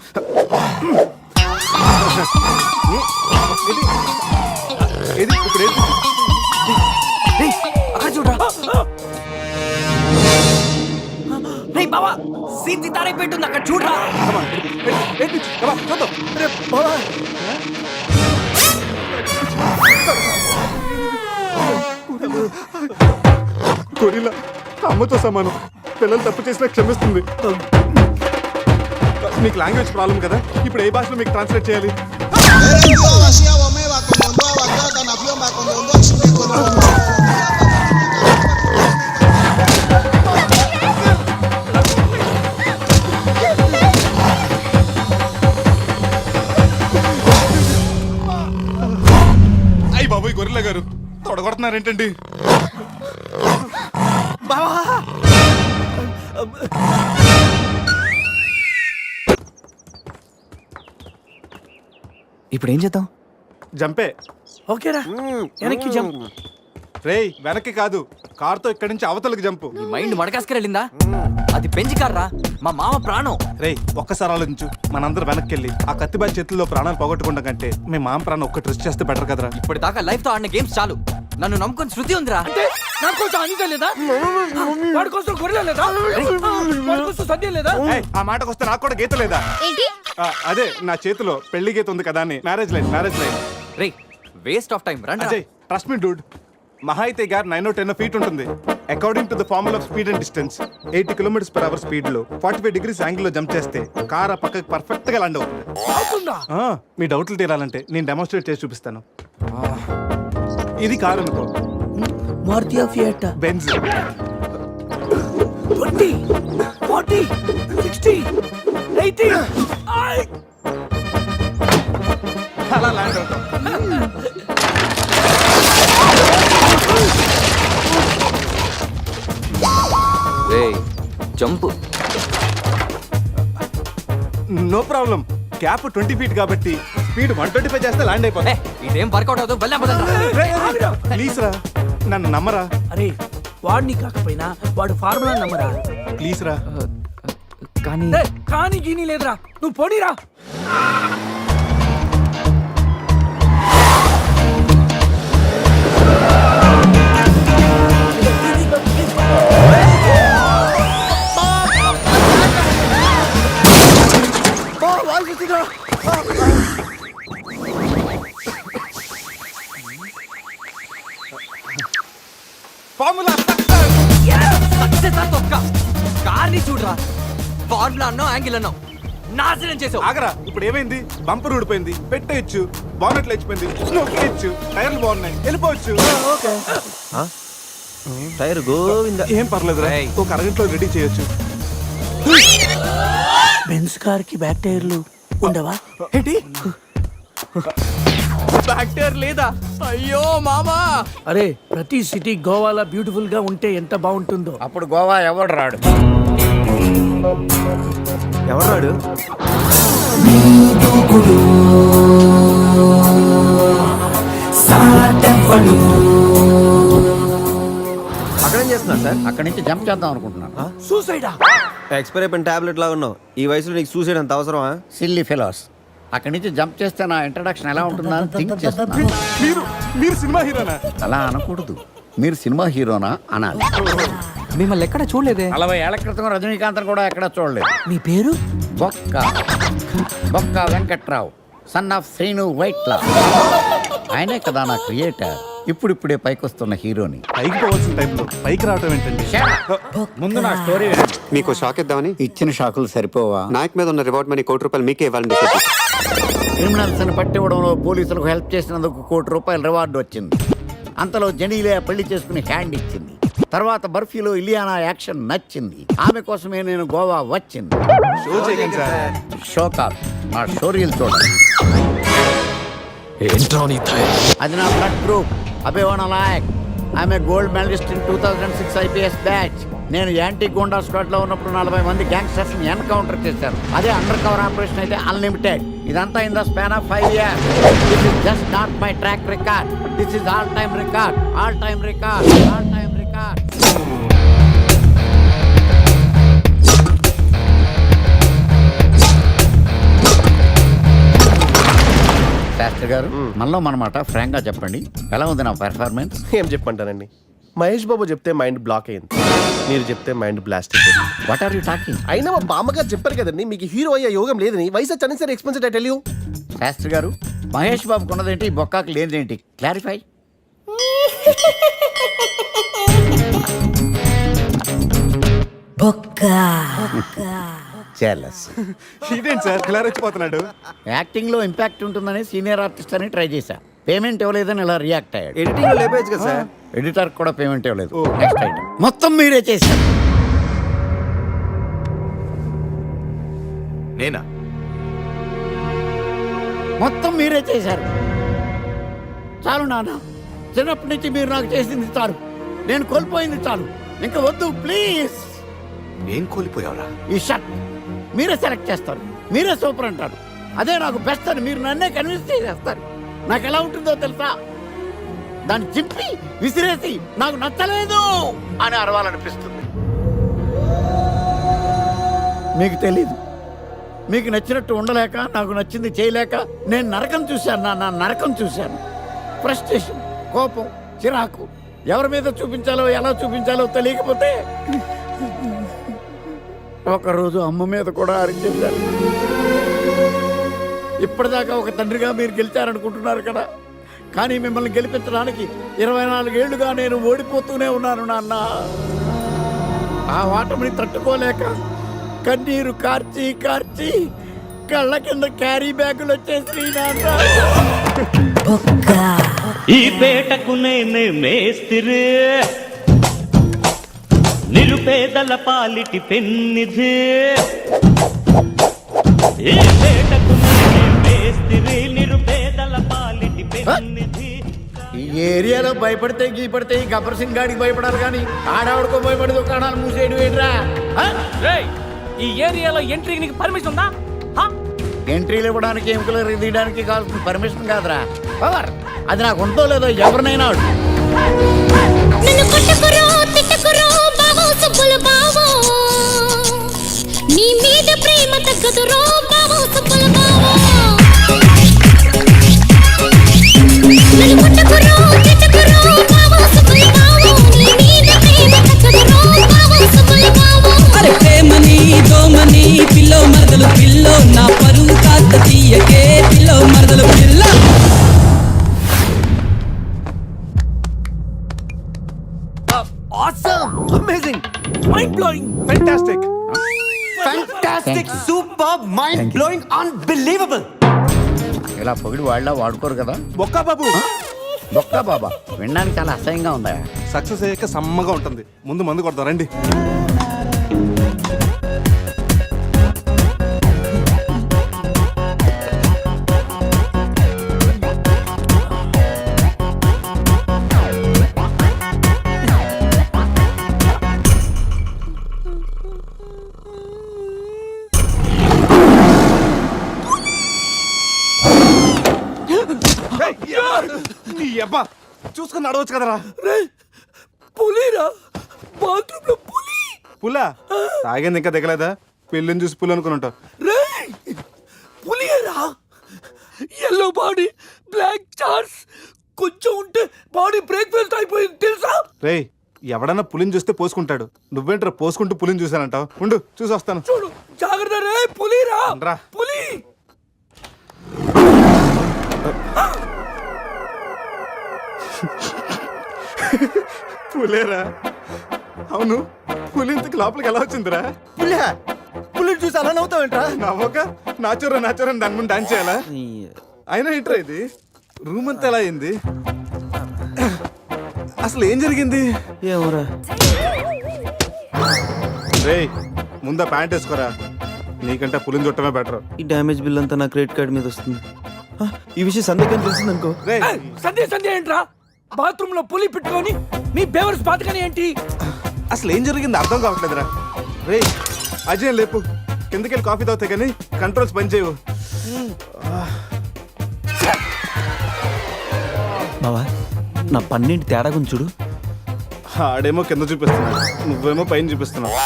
ఇది ఇప్పుడు ఏంటి? అక్కడ చూడరా. రేయ్ బావా, సీన్ సితారే పెట్టుంది అక్కడ చూడరా. చూద్దాం. గొరిల్లా అమ్మతో సమానం. పిల్లలు తప్పు చేసినా క్షమిస్తుంది. మీకు లాంగ్వేజ్ ప్రాబ్లం కదా, ఇప్పుడు ఏ భాషలో మీకు ట్రాన్స్లేట్ చేయాలి? అయ్యి బాబోయ్, గొరిల్లా గారు తొడగొడుతున్నారేంటండి? ఇప్పుడు ఏం చేద్దాం? జంపే. ఓకేరా, వెనక్కి జంప్. రేయ్, వెనక్కి కాదు, కార్తో ఇక్కడి నుంచి అవతలకి జంపు. నీ మైండ్ మడకాసుకెళ్ళిందా? అది పెంచి కార్రా, మా మామ ప్రాణం. రేయ్, ఒక్కసారి ఆలోచించు. మనందరం వెనక్కి వెళ్ళి ఆ కత్తిబాయి చేతుల్లో ప్రాణాలు పోగొట్టుకుంటాం కంటే మీ మామ ప్రాణం ఒక్క ట్రెస్ట్ చేస్తే బెటర్ కదరా. ఇప్పటిదాకా లైఫ్ తో ఆడిన గేమ్స్ చాలు. నన్ను నమ్ముకొని శృతి ఉందిరా. అంటే నా కోసం అనిత లేదా? వాడి కోసం గొరిల్లా లేదా? వాడి కోసం సద్య లేదా? ఏయ్, ఆ మాటకు వస్తే నాకు కూడా గీత లేదా? ఏంటి? అదే నా చేతిలో పెళ్లి గీత ఉంది కదా అని. Marriage line. రేయ్, వేస్ట్ ఆఫ్ టైం. రండి. అజయ్, ట్రస్ట్ మీ డూడ్, మహా అయితే గారు 9 or 10 feet ఉంటుంది. According to the formula of speed and distance 80 km/h speed లో 45 degrees యాంగిల్ లో జంప్ చేస్తే కార్ ఆ పక్కకి పర్ఫెక్ట్ గా ల్యాండ్ అవుతుంది. మీ డౌట్లు తీరాలంటే నేను డెమోన్స్ట్రేట్ చేసి చూపిస్తాను. ఇది కార్ అనుకో, మారుతి ఫియట్ బెంజ్. 20 40 60 80 అలా ల్యాండ్ అవుతాం. Jump no problem. Cap 20 feet కాబట్టి స్పీడ్ 125 చేస్తే ల్యాండ్ అయిపోతుంది. ఇదేం వర్కౌట్ అవుతుంది ప్లీజ్ రా, నన్ను నమ్మరా అరే వాడిని కాకపోయినా వాడు ఫార్ములా నమ్మరా. ప్లీజ్ రా. కానీ కానీ గీనీ లేదురా, నువ్వు పోనీరా. ఫార్ములా కార్ని చూడరా, ఫార్ములా అన్నావు, యాంగిల్ అన్నావు, నాశనం చేసావు. ఆగరా, ఇప్పుడు ఏమైంది? బంపర్ ఊడిపోయింది, పెట్టేయచ్చు, బానెట్ లేచిపోయింది, నొక్కేయచ్చు, టైర్లు బాగున్నాయి, వెళ్ళిపోవచ్చు. టైర్ గోవింద. ఏం పర్లేదు, ఒక అరగంటలో రెడీ చేయొచ్చు. బెంజ్ కార్ కి బ్యాక్ టైర్లు ఉండవా ఏంటి? బ్యాక్ టైర్ లేదా? అయ్యో మామా. అరే ప్రతి సిటీ గోవాలో బ్యూటిఫుల్ గా ఉంటే ఎంత బాగుంటుందో. అప్పుడు గోవా ఎవడు రాడు. ఎవరాడు? అక్కడేం చేస్తున్నారు సార్? అక్కడి నుంచి జంప్ చేద్దాం అనుకుంటున్నాను. సూసైడా? ఎక్స్పైర్ అయిపోయిన టాబ్లెట్ లాగా ఉన్నావు. ఈ వయసులో నీకు సూసైడ్ అంత అవసరమా? Silly fellows. అక్కడి నుంచి జంప్ చేస్తే నా ఇంట్రడక్షన్ ఎలా ఉంటుందా అని థింక్ చేస్తున్నాను. మీరు సినిమా హీరోనా? అలా అనకూడదు, మీరు సినిమా హీరోనా అనాలి. మిమ్మల్ని ఎక్కడ చూడలేదే. 40 ఏళ్ల క్రితం రజనీకాంత్ కూడా ఎక్కడ చూడలేదు. మీ పేరు? బొక్క బొక్క వెంకట్రావు, సన్ ఆఫ్ శ్రీను వైట్లా. ఆయనే కదా నా క్రియేటర్. ఇప్పుడిప్పుడే పైకొస్తున్న హీరోని. పైకి పోవాల్సిన టైంలో పైకి రావటం ఏంటండి? ముందు నా స్టోరీ మీకు షాక్ ఇద్దామని. ఇచ్చిన షాకులు సరిపోవా? నాయక్ మీద ఉన్న రివార్డ్ మనీ ₹1 మీకే ఇవ్వాలని డిసైడ్ చేశాను. క్రిమినల్స్ ని పట్టివ్వడంలో పోలీసులకు హెల్ప్ చేసినందుకు ₹1 రివార్డు వచ్చింది. అంతలో జనీలే పెళ్లి చేసుకుని హ్యాండ్ ఇచ్చింది. తర్వాత బర్ఫీలో ఇలియానా యాక్షన్ నచ్చింది. ఆమె కోసమే నేను గోవా వచ్చింది. షో చేయకండి సార్. షో కాదు, నా స్టోరీలు చూడండి. అది నా బ్లడ్ గ్రూప్. అభివాణ నాయక్. ఆమె gold medalist in 2006 IPS batch. నేను యాంటీ గోండా స్క్వాడ్ లో ఉన్నప్పుడు 40 మంది గ్యాంగ్స్టర్స్ ని ఎన్కౌంటర్ చేశాను. అదే అండర్ కవర్ ఆపరేషన్ అయితే అన్లిమిటెడ్. ఇదంతా in the span of 5 years. This is just not my track record. This is all time record. All time record. All time record. Shastri గారు, మనలో మనమాట ఫ్రాంక్ గా చెప్పండి, ఎలా ఉంది నా పెర్ఫార్మెన్స్? ఏం చెప్పంటానండి, మహేష్ బాబు చెప్తే మైండ్ బ్లాక్ అయింది, మీరు చెప్తే మైండ్ బ్లాస్ట్ అయిపోయింది. What are you talking? అయినా మా బామ్మగారు చెప్పారు కదండి, మీకు హీరో అయ్యే యోగం లేదని. వయసు సరే expensive I tell you. Shastri గారు, మహేష్ బాబుకు ఉన్నదేంటి, బొక్కాకు లేనిదేంటి? క్లారిఫై. జెలస్. ఇదేంటి సార్ ఇలా రెచ్చిపోతున్నాడు? యాక్టింగ్ లో ఇంపాక్ట్ ఉంటుందని సీనియర్ ఆర్టిస్ట్ అని ట్రై చేశా. పేమెంట్ ఇవ్వలేదని ఇలా రియాక్ట్ అయ్యాడు. ఎడిటింగ్ లో లేపేయచ్చు కదా సార్. ఎడిటర్ కూడా పేమెంట్ ఇవ్వలేదు. Next item. మొత్తం మీరే చేశారు. నేనా? మొత్తం మీరే చేశారు. చాలు నాన్న, చిన్నప్పటి నుంచి మీరు నాకు చేసింది చాలు. నేను కోల్పోయింది చాలు. ఇంకా వద్దు ప్లీజ్. నేను కోల్పోయావరా? ఈ షర్ట్ మీరే సెలెక్ట్ చేస్తారు, మీరే సూపర్ అంటారు. అదే నాకు బెస్ట్ అని మీరు నన్నే కన్విన్స్ చేసేస్తారు. నాకు ఎలా ఉంటుందో తెలుసా? దాన్ని చింపి విసిరేసి నాకు నచ్చలేదు అని అరవాలనిపిస్తుంది. మీకు తెలీదు, మీకు నచ్చినట్టు ఉండలేక, నాకు నచ్చింది చేయలేక నేను నరకం చూశాను. నా నరకం చూశాను. ఫ్రస్ట్రేషన్, కోపం, చిరాకు, ఎవరి మీద చూపించాలో ఎలా చూపించాలో తెలియకపోతే ఒకరోజు అమ్మ మీద కూడా అరిచేశారు. ఇప్పటిదాకా ఒక తండ్రిగా మీరు గెలిచారనుకుంటున్నారు కదా, కానీ మిమ్మల్ని గెలిపించడానికి 24 ఏళ్లుగా నేను ఓడిపోతూనే ఉన్నాను నాన్న. ఆ ఓటమిని తట్టుకోలేక కన్నీరు కార్చి కార్చి కళ్ళ కింద క్యారీ బ్యాగులు వచ్చేసి నాన్న. ఈ పేటకు నేనే మేస్తిరి, నిరుపేదల పాలిటి పెన్నిధి. ఈ పేటకు నేనే మేస్తిరి, నిరుపేదల పాలిటి పెన్నిధి. ఈ ఏరియాలో భయపడితే గీపడితే ఈ గబ్బర్ సింగ్ గాడికి భయపడాలి కానీ ఆడవాడికో భయపడి దుకాణాలు మూసేయడం ఏంట్రా? ఈ ఏరియాలో ఎంట్రీకి నీకు పర్మిషన్ ఉందా? ఎంట్రీలు ఇవ్వడానికి ఎముకలు తీయడానికి కావాల్సిన పర్మిషన్ కాదురా, పవర్. అది నాకు ఉందో లేదో ఎవరినైనా అడుగు. నన్ను కొట్టకురో తిట్టకురో బావో సుబ్బుల బావో, నీ మీద ప్రేమ తగ్గదురో బావో సుబ్బుల బావో. నన్ను కొట్టకురో తిట్టకురో బావో సుబ్బుల బావో, నీ మీద ప్రేమ తగ్గదురో బావో సుబ్బుల బావో. అరే ప్రేమని దోమని పిల్లో మరదలు పిల్లో, నా పరువు కాస్త తీయకే పిల్లో మరదలు పిల్ల. Awesome! Amazing! Mind-blowing! Fantastic! Fantastic! Superb! Mind-blowing! Unbelievable! ఇలా పొగిడి వాళ్ళ వాడుకోరు కదా. బొక్కా బాబు బొక్కా బాబా వినడానికి చాలా అసహ్యంగా ఉందా? సక్సెస్ అయ్యాక సమ్మగా ఉంటుంది. ముందు మందు కొడతాం రండి. నీ అబ్బా చూసుకుని నడవచ్చు కదరా. పులిరా, బాత్రూమ్ లో పులి. పులా తాగింది ఇంకా దిగలేదా? పెళ్ళిని చూసి పులి అనుకుని ఉంటావు. పులిరా, ఎల్లో బాడీ, బ్లాక్ చార్స్, కొంచెం ఉంటే బాడీ బ్రేక్ఫాస్ట్ అయిపోయింది తెలుసా? రేయ్ ఎవడన్నా పులిని చూస్తే పోసుకుంటాడు, నువ్వేంట్రా పోసుకుంటూ పులిని చూసానంటావు? ఉండు చూసి వస్తాను. చూడు జాగ్రత్త రే, పులిరా, రా. పులి. పులేరా? అవును, పులి ఇంతకు లోపలికి ఎలా వచ్చిందిరా? పులిని చూసి అలా నవ్వుతావేంట్రా? నవ్వక నాచురా నాచురా దాని ముందు డాన్స్ చేయాలా? అయినా ఏంట్రా ఇది? రూమ్ అంతా ఎలా అయింది? అసలు ఏం జరిగింది? ఏమోరా. రేయ్ ముందా ప్యాంట్ వేసుకోరా, నీకంటే పులిని చుట్టమే బెటర్. ఈ డ్యామేజ్ బిల్ అంతా నా క్రెడిట్ కార్డ్ మీద వస్తుంది. ఈ విషయం సందేహం తెలిసింది అనుకో. సంధ్య ఏంట్రా? బాత్రూమ్ లో పులి పెట్టుకొని మీ బేవర్స్ బాతకని ఏంటి? అసలు ఏం జరిగింది అర్థం కావట్లేదురా. రేయ్ అజయ్ లేపు, కిందకెళ్ళి కాఫీ తాగుతాయి కానీ కంట్రోల్స్ పని చేయవు. బావా నా పన్నెండు తేడా గురించి చూడు. ఆడేమో కింద చూపిస్తున్నాడు, నువ్వేమో పైన చూపిస్తున్నావు.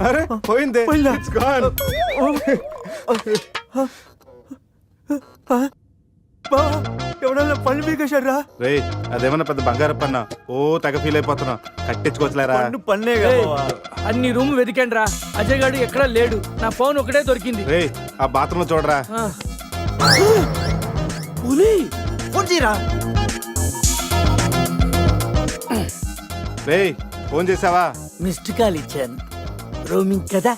అరే పోయిందే. It's gone. ఎవడన్నా పళ్ళు పీకేశాడ్రా? రేయ్ అదేమన్నా పెద్ద బంగారం పన్నా? ఓ తెగ ఫీల్ అయిపోతున్నా. కట్టించుకోవచ్చులేరా? పన్నే అన్ని రూమ్ వెతికాను రా, అజయ్ గాడు ఎక్కడా లేడు. నా ఫోన్ ఒకటే దొరికింది. రేయ్ ఆ బాత్రూమ్ లో చూడరా. పులి ఫోన్ చేయరా. రేయ్ ఫోన్ చేసావా? మిస్డ్ కాల్ ఇచ్చాను, రోమింగ్ కదా.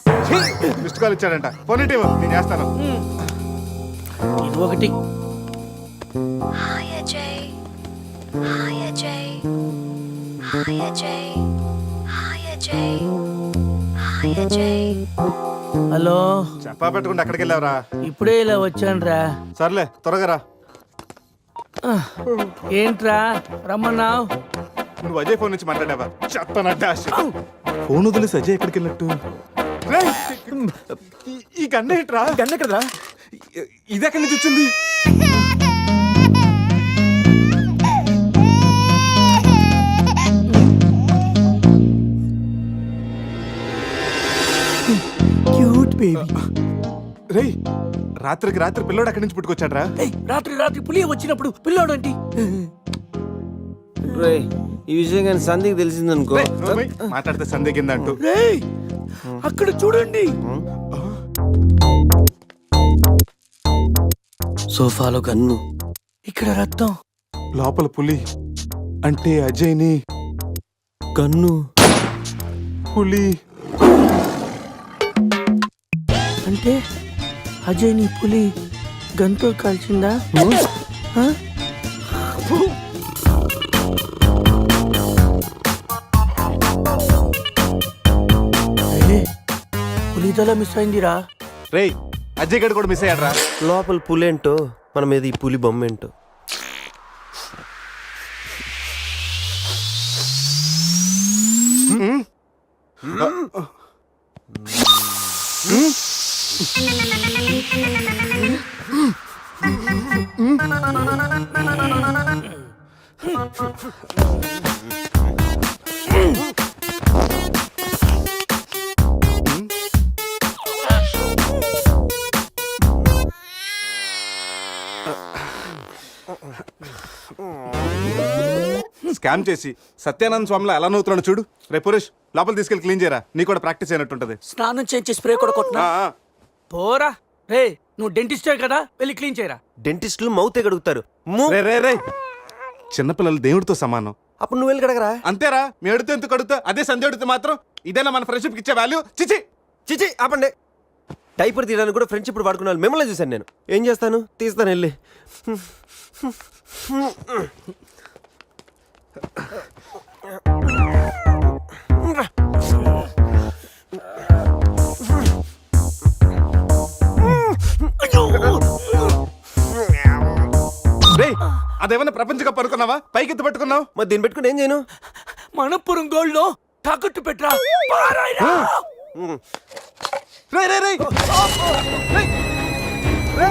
మిస్డ్ కాల్ ఇచ్చాడంట. ఫోన్ ఇటు ఇవ్వు, నేను చేస్తాను. ఇది ఒకటి. హలో, చెప్పా పెట్టుకుంటే అక్కడికి వెళ్ళావరా? ఇప్పుడే ఇలా వచ్చాను రా. సర్లే త్వరగా రా. ఏంట్రా రమ్మన్నావు? నువ్వు అజయ్ ఫోన్ నుంచి మాట్లాడావా? చెప్తానంటే ఫోన్ వదిలేసి అజయ్ ఎక్కడికి వెళ్ళట్టు? రేయ్, ఈ గన్న ఏంట్రా? గన్న కదరా? ఇది ఎక్కడి నుంచి వచ్చింది? Cute baby. రేయ్ రాత్రికి రాత్రి పిల్లోడు అక్కడి నుంచి పుట్టుకొచ్చాడ్రా. రాత్రి పులి వచ్చినప్పుడు పిల్లోడు ఏంటి? రేయ్ ఈ విషయం కానీ సంధికి తెలిసిందనుకో. మాట్లాడితే సందేహిందంటూ. రేయ్ అక్కడ చూడండి. సోఫాలో గన్ను. ఇక్కడ రక్తం, లోపల పులి అంటే అజయ్ని కన్ను పులి అంటే అజయ్ నీ పులి గంతో కాల్చిందా? ఆ? అయ్యే, పులి తల మిస్ అయిందిరా. రేయ్ అజయ్ గడు కూడా మిస్ అయ్యాడ్రా. లోపల పులేంటో మన మీద ఈ పులి బొమ్మ ఏంటో. స్కామ్ చేసి సత్యానంద స్వామిలో ఎలా నవ్వుతున్నాడు చూడు. రేపు పురేష్ లోపల తీసుకెళ్ళి క్లీన్ చేయరా, నీ కూడా ప్రాక్టీస్ అయినట్టుంటది. స్నానం చేయించి స్ప్రే కూడా కొట్టినా పోరా. రే నువ్వు డెంటిస్టే కదా, వెళ్ళి క్లీన్ చేయరా. డెంటిస్టులు మౌతే కడుగుతారు. రే రే రే చిన్నపిల్లలు దేవుడితో సమానం. అప్పుడు నువ్వు వెళ్ళి కడగరా. అంతేరా, మీ అడితే ఎందుకు అడుగుతా, అదే సంధ్య అడిగితే మాత్రం ఇదేనా మన ఫ్రెండ్షిప్ ఇచ్చే వాల్యూ? చిచి చిచి ఆపండి. టైపర్ తీయడానికి కూడా ఫ్రెండ్షిప్ వాడుకున్నాను. మిమ్మల్ని చూశాను నేను. ఏం చేస్తాను, తీస్తాను వెళ్ళి. రే అదేమన్నా ప్రపంచ కప్ అనుకున్నావా? పైకి ఎత్తు పట్టుకున్నావు. మరి దీన్ని పెట్టుకుని ఏం చేయను? మనపురం గోల్డ్ లో తాకట్టు పెట్టరా. రే రే రే రే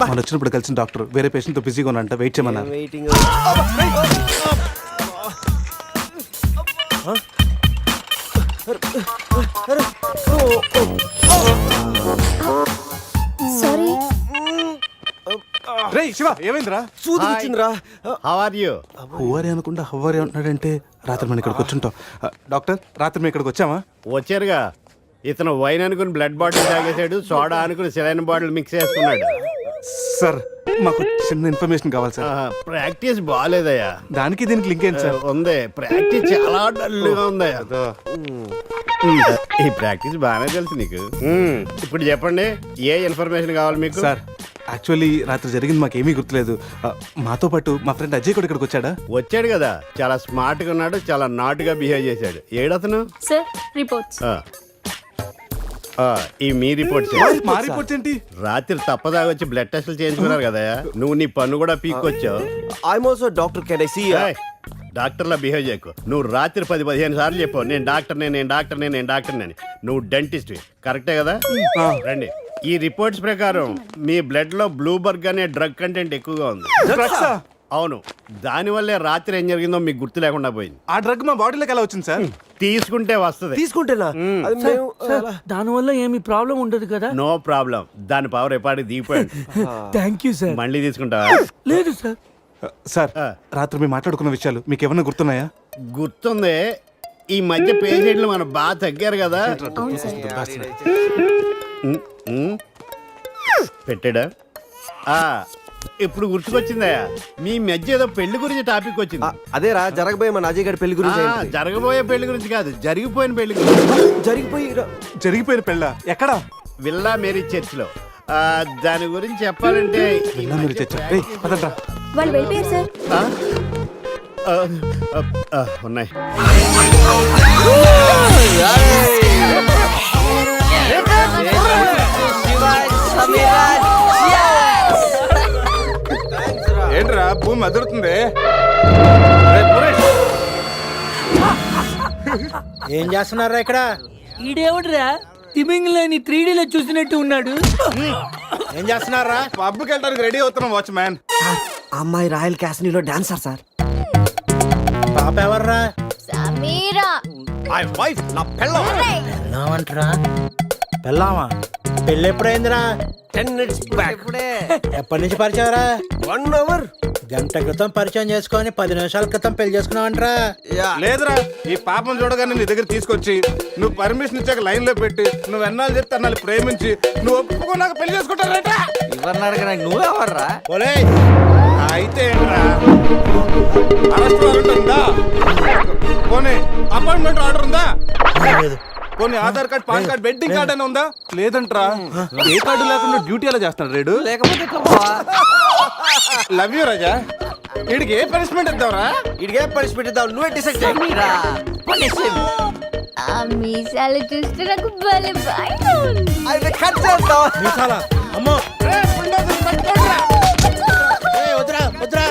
మనం వచ్చినప్పుడు కలిసిన డాక్టర్ వేరే పేషెంట్ తో బిజీగా ఉన్నంట, వెయిట్ చేయమన్నారు. వెయిటింగ్. సారీ. రే శివ ఏమైందిరా? సూది వచ్చిందిరా. How are you? హువారి అనుకుంటా హువారి అంటున్నాడంటే రాత్రి మనం ఇక్కడికి వచ్చుంటాం. డాక్టర్ రాత్రి మేము ఇక్కడికి వచ్చామా? వచ్చారుగా. ఇతను వైన్ అనుకుని బ్లడ్ బాటిల్ తాగేశాడు, సోడా అనుకుని సెలైన్ బాటిల్ మిక్స్ చేసుకున్నాడు. సార్ మాకు చిన్న ఇన్ఫర్మేషన్ కావాలి సార్. ప్రాక్టీస్ బాగాలేదయ్యా. దానికి దీనికి లింక్ ఏంటి సార్? ఉంది, ప్రాక్టీస్ చాలా డల్గా ఉందయ్యా. ఈ ప్రాక్టీస్ బాగానే తెలుసు నీకు. ఇప్పుడు చెప్పండి, ఏ ఇన్ఫర్మేషన్ కావాలి మీకు? సార్ యాక్చువల్లీ రాత్రి జరిగింది మాకేమీ గుర్తులేదు. మాతో పాటు మా ఫ్రెండ్ అజయ్ కూడా ఇక్కడికి వచ్చాడా? వచ్చాడు కదా, చాలా స్మార్ట్ గా ఉన్నాడు, చాలా నాటుగా బిహేవ్ చేశాడు. ఏడతను? Sir reports. ఈ మీ రిపోర్ట్స్. మా రిపోర్ట్స్ ఏంటి? రాత్రి తప్పదాగా వచ్చి బ్లడ్ టెస్టులు చేయించుకున్నారు కదా, నువ్వు నీ పన్ను కూడా పీక్కొచ్చావు. I'm also doctor. Can I see? డాక్టర్లా బిహేవ్ చేయకు. నువ్వు రాత్రి 10-15 సార్లు చెప్పావు నేను డాక్టర్నే, నేను డాక్టర్నే, నేను డాక్టర్నే అని. నువ్వు డెంటిస్ట్ కరెక్టే కదా? రండి. ఈ రిపోర్ట్స్ ప్రకారం మీ బ్లడ్ లో బ్లూబర్గ్ అనే డ్రగ్ కంటెంట్ ఎక్కువగా ఉంది. అవును, దానివల్లే రాత్రి ఏం జరిగిందో మీకు గుర్తు లేకుండా పోయింది. ఆ డ్రగ్ మా బాడీలోకి ఎలా వచ్చింది సార్? తీసుకుంటే వస్తుంది. తీసుకుంటేనా? దానివల్ల ఏమి ప్రాబ్లం ఉండదు కదా? No problem. దాని పవర్ ఎప్పటికి దిగిపోయింది. Thank you sir. మళ్ళీ తీసుకుంటావా? లేదు సార్. సార్ రాత్రి మేము మాట్లాడుకున్న విషయాలు మీకు ఏమన్నా గుర్తున్నాయా? గుర్తుంది. ఈ మధ్య పేషెంట్లు మనం బాగా తగ్గారు కదా. పెట్టాడా? ఇప్పుడు గుర్తుకొచ్చిందయ్యా, మీ మధ్య ఏదో పెళ్లి గురించి టాపిక్ వచ్చింది. అదేరా జరగబోయే మన అజయ్ గారి పెళ్లి గురించి. జరగబోయే పెళ్లి గురించి కాదు, జరిగిపోయిన పెళ్లి గురించి. జరిగిపోయిన పెళ్ళ ఎక్కడ? విల్లా మేరీ చర్చ్ లో. దాని గురించి చెప్పాలంటే వాళ్ళు వెళ్ళిపోయారు సార్. ఉన్నాయి. ఏంట్రా భూమి అదురుతుంది? ఏం చేస్తున్నారా ఇక్కడ? ఈడేవుడ్రా తిమింగ్లని 3Dలో చూసినట్టు ఉన్నాడు. ఏం చేస్తున్నారా? పబ్కి వెళ్ళడానికి రెడీ అవుతున్నాం వాచ్మ్యాన్. అమ్మాయి రాయల్ క్యాసినీలో డాన్సర్ సార్. పాప ఎవర్రా? సమీరా. నా పెళ్ళం. పెళ్ళామంటరా? పెళ్ళామా? పెళ్ళి ఎప్పుడైందిరా? 10 minutes back. ఎప్పటి నుంచి పరిచయరా? 1 hour. గంట క్రితం పరిచయం చేసుకొని 10 నిమిషాల క్రితం పెళ్లి చేసుకున్నావంటరా? లేదురా, ఈ పాపం చూడగానే నీ దగ్గర తీసుకొచ్చి నువ్వు పర్మిషన్ ఇచ్చాక లైన్ లో పెట్టి నువ్వు ఎన్నాళ్ళు చెప్తే అన్నాళ్ళు ప్రేమించి నువ్వు ఒప్పుకున్నాక పెళ్లి చేసుకుంటారట. ఎవరిని అడగడానికి నువ్వెవర్రా? ఓలే అయితే ఏంట్రా, అరెస్ట్ వారెంట్ ఉందా? పోనీ అపాయింట్మెంట్ ఆర్డర్ ఉందా? పోనీ Aadhaar card, pan card, wedding card అని ఉందా? లేదంట్రా. ఏ కార్డు లేకుండా డ్యూటీ ఎలా చేస్తాడు రేడు? లేకపోతే లవ్ యూ రాజా. వీడికి ఏ పనిష్మెంట్ ఇద్దాంరా? ఇడిగే పనిష్మెంట్ ఇద్దాం, నువ్వే డిసైడ్ చేయరా. ఆ మీసాలు చూస్తే నాకు భలే భయం ఉంది. అయితే కట్ చేద్దాం. మీసాలా? అమ్మో వద్దురా వద్దురా.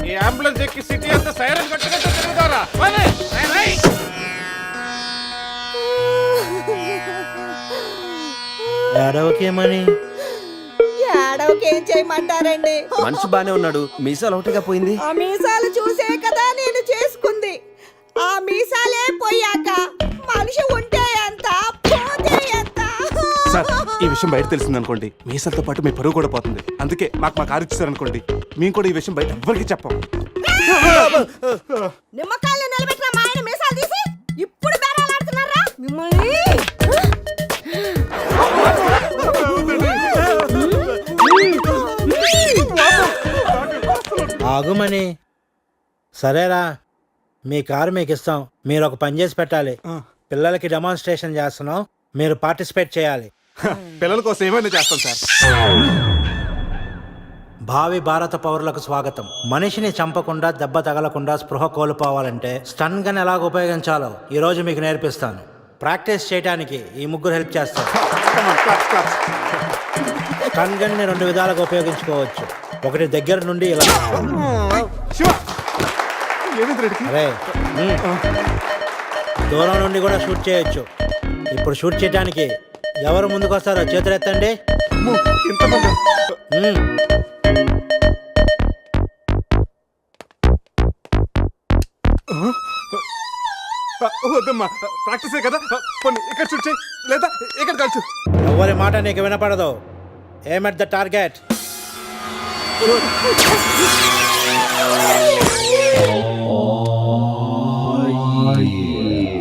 ఈ అంబులెన్స్ ఎక్కి సిటీ అంతా సైరన్ కొట్టుకుంటూ తిరుగుతారా? ఏడవకేమని? ఏడవకేం చేయమంటారండి? మనిషి బానే ఉన్నాడు, మీసాలు ఒకటిగా పోయింది. ఆ మీసాలు చూసే కదా నేను చేసుకుంది. ఆ మీసాలే పోయాక మనిషి ఉంటే ఎంత, పోతే ఎంత? సార్, ఈ విషయం బయట తెలిసింది అనుకోండి, మీసాలతో పాటు మీ పరువు కూడా పోతుంది. అందుకే మాకు కారు ఇచ్చారనుకోండి, మేము కూడా ఈ విషయం బయట ఎవ్వరికి చెప్పాం. నిమ్మకాయలు నిలబెట్టిన మా ఆయన మీసాలు తీసి ఇప్పుడు బేరాలాడుతున్నారా మిమ్మల్ని? ఆగుమని. సరేరా, మీ కారు మీకు ఇస్తాం. మీరు ఒక పని చేసి పెట్టాలి. పిల్లలకి డెమాన్స్ట్రేషన్ చేస్తున్నాం, మీరు పార్టిసిపేట్ చేయాలి. పిల్లల కోసం ఏమైనా చేస్తాం సార్. భావి భారత పౌరులకు స్వాగతం. మనిషిని చంపకుండా, దెబ్బ తగలకుండా స్పృహ కోల్పోవాలంటే స్టన్ గన్ ఎలాగ ఉపయోగించాలో ఈ రోజు మీకు నేర్పిస్తాను. ప్రాక్టీస్ చేయడానికి ఈ ముగ్గురు హెల్ప్ చేస్తారు. స్టన్ గన్ ని 2 విధాలుగా ఉపయోగించుకోవచ్చు. ఒకటి దగ్గర నుండి ఇలా. అరే, దూరం నుండి కూడా షూట్ చేయొచ్చు. ఇప్పుడు షూట్ చేయడానికి ఎవరు ముందుకు వస్తారో చేతులు ఎత్తండి. వద్దమ్మా, ప్రాక్టీసే కదా. పోనీ ఇక్కడ షూట్ చేయి, లేదా ఇక్కడ కాల్చు. ఎవరి మాట నీకు వినపడదు. ఏమ్ ఎట్ ద టార్గెట్.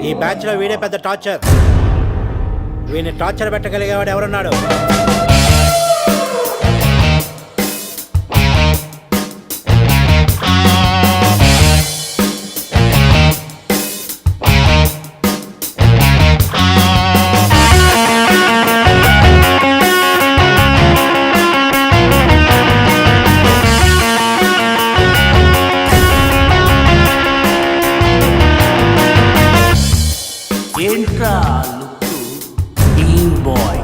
ఈ బ్యాచ్ లో వీడే పెద్ద టార్చర్. వీడిని టార్చర్ పెట్టగలిగేవాడు ఎవరున్నాడు? ఏంట్రా లుక్కు టీమ్ బాయ్.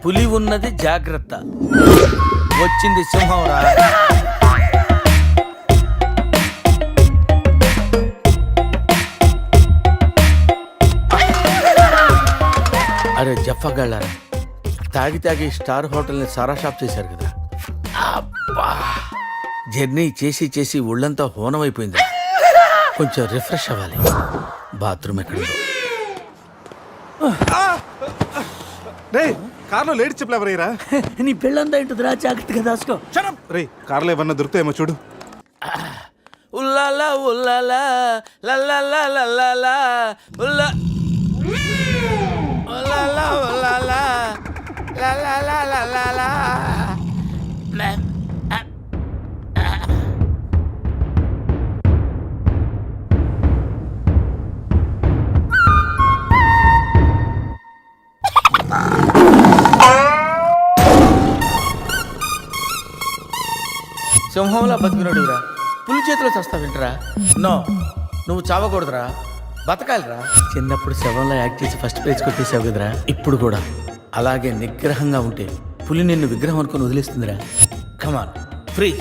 పులి ఉన్నది జాగ్రత్త, వచ్చింది సింహంరా. అరే జఫగాళ్ళారా, తాగి తాగి స్టార్ హోటల్ని సారా షాప్ చేశారు కదా. అబ్బా, జర్నీ చేసి చేసి ఒళ్ళంతా హోనమైపోయింది. కొంచెం రిఫ్రెష్ అవ్వాలి. బాత్రూమ్ ఎక్కడుందో. కార్లో లేడీస్ చెప్పులు ఎవరైరా? నీ పెళ్ళంతా ఇంటుందిరా, జాగ్రత్తగా దాచుకో. రే కార్లో ఏమన్నా దొరుకుతాయేమో చూడు. ఉల్లాలా ఉల్లాలా లల్లాలా లల్లాలా ఉల్లా ఉల్లాలా ఉల్లాలా లల్లాలా లల్లాలా. సింహంలా బతికినోడురా, పులి చేతిలో చస్తావింటరా? నో, నువ్వు చావకూడదురా, బతకాలిరా. చిన్నప్పుడు శవంలో యాక్ట్ చేసి ఫస్ట్ పేజ్ కొట్టేసావు కదరా, ఇప్పుడు కూడా అలాగే నిగ్రహంగా ఉంటే పులి నిన్ను విగ్రహం అనుకుని వదిలేస్తుందిరా. Come on free.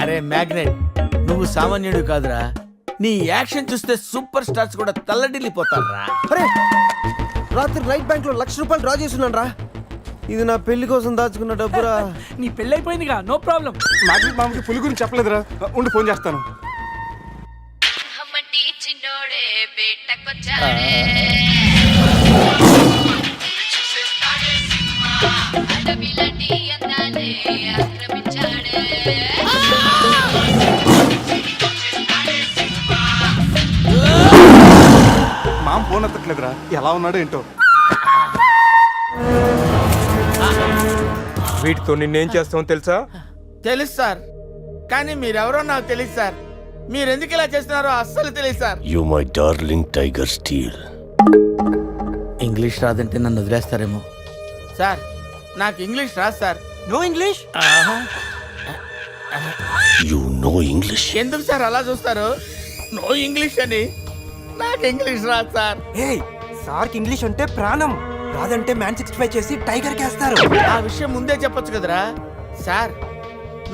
అరే మ్యాగ్నెట్, నువ్వు సామాన్యుడు కాదురా. నీ యాక్షన్ చూస్తే సూపర్ స్టార్స్ కూడా తల్లడిల్లిపోతారా. అరే రాత్రి రైట్ బ్యాంక్ లో ₹1,00,000 డ్రా చేస్తున్నాను రా. ఇది నా పెళ్లి కోసం దాచుకున్న డబ్బురా. నీ పెళ్ళి అయిపోయిందిగా, నో ప్రాబ్లం. మామకి పులి గురించి చెప్పలేదురా. ఉండి ఫోన్ చేస్తాను. మామ ఫోన్ ఎత్తట్లేదురా, ఎలా ఉన్నాడో ఏంటో. వీటితో నిన్నేం చేస్తామో తెలుసా? తెలుసు సార్, కానీ మీరెవరో నాకు తెలియదు సార్. మీరెందుకు ఇలా చేస్తున్నారో అస్సలు తెలియదు sir. You my darling tiger steal. English రాదంటే నన్ను వదిలేస్తారేమో సార్. నాకు ఇంగ్లీష్ రాదు sir. No English? You no English? ఎందుకు సార్ అలా చూస్తారు? నో ఇంగ్లీష్ అని. నాకు ఇంగ్లీష్ రాదు సార్. సార్కి ఇంగ్లీష్ అంటే ప్రాణం. రాదంటే మ్యాన్ 65 చేసి టైగర్ కేస్తారు. ఆ విషయం ముందే చెప్పొచ్చు కదరా సార్.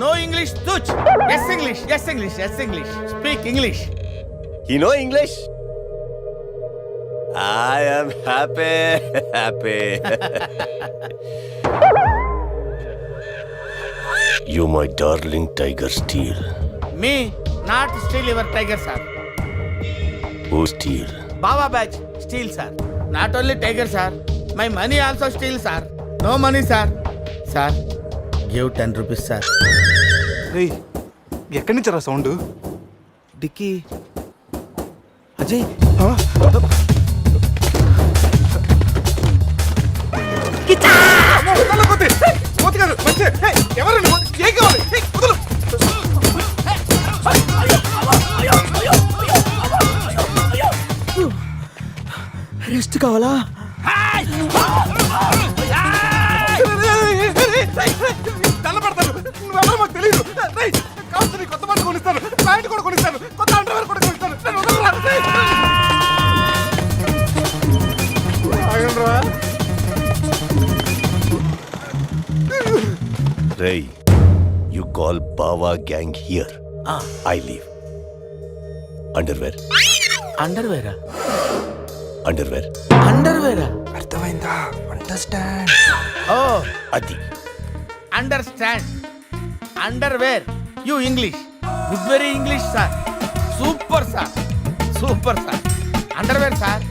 నో ఇంగ్లీష్ తుచ్. Yes English, yes English, yes English. Speak English. You no English? I am happy happy. You my darling tiger steal. Me not steal your tiger sir. Who steal? Baba batch steal sir. Not only tiger sir, my money also steal sir. No money sir. Sir give 10 rupees sir. రేయ్ ఎక్కడి నుంచి రా సౌండ్? డిక్కీ అజయ్. రెస్ట్ కావాలా? నువ్వెవరో మాకు తెలియదు. కావచ్చు కొత్త బట్టలు కొనిస్తాను, ప్యాంట్ కూడా కొనిస్తాను, కొత్త అండర్వేర్ కూడా కొనిస్తాను. Ray, you call Bawa gang here. I leave. Underwear. అండర్వేరా? Underwear. అండర్వేరా? అర్థమైందా? అండర్స్టాండ్. ఓ అది. Understand. Underwear. You English. Good very English sir. Super sir, super sir. Underwear sir.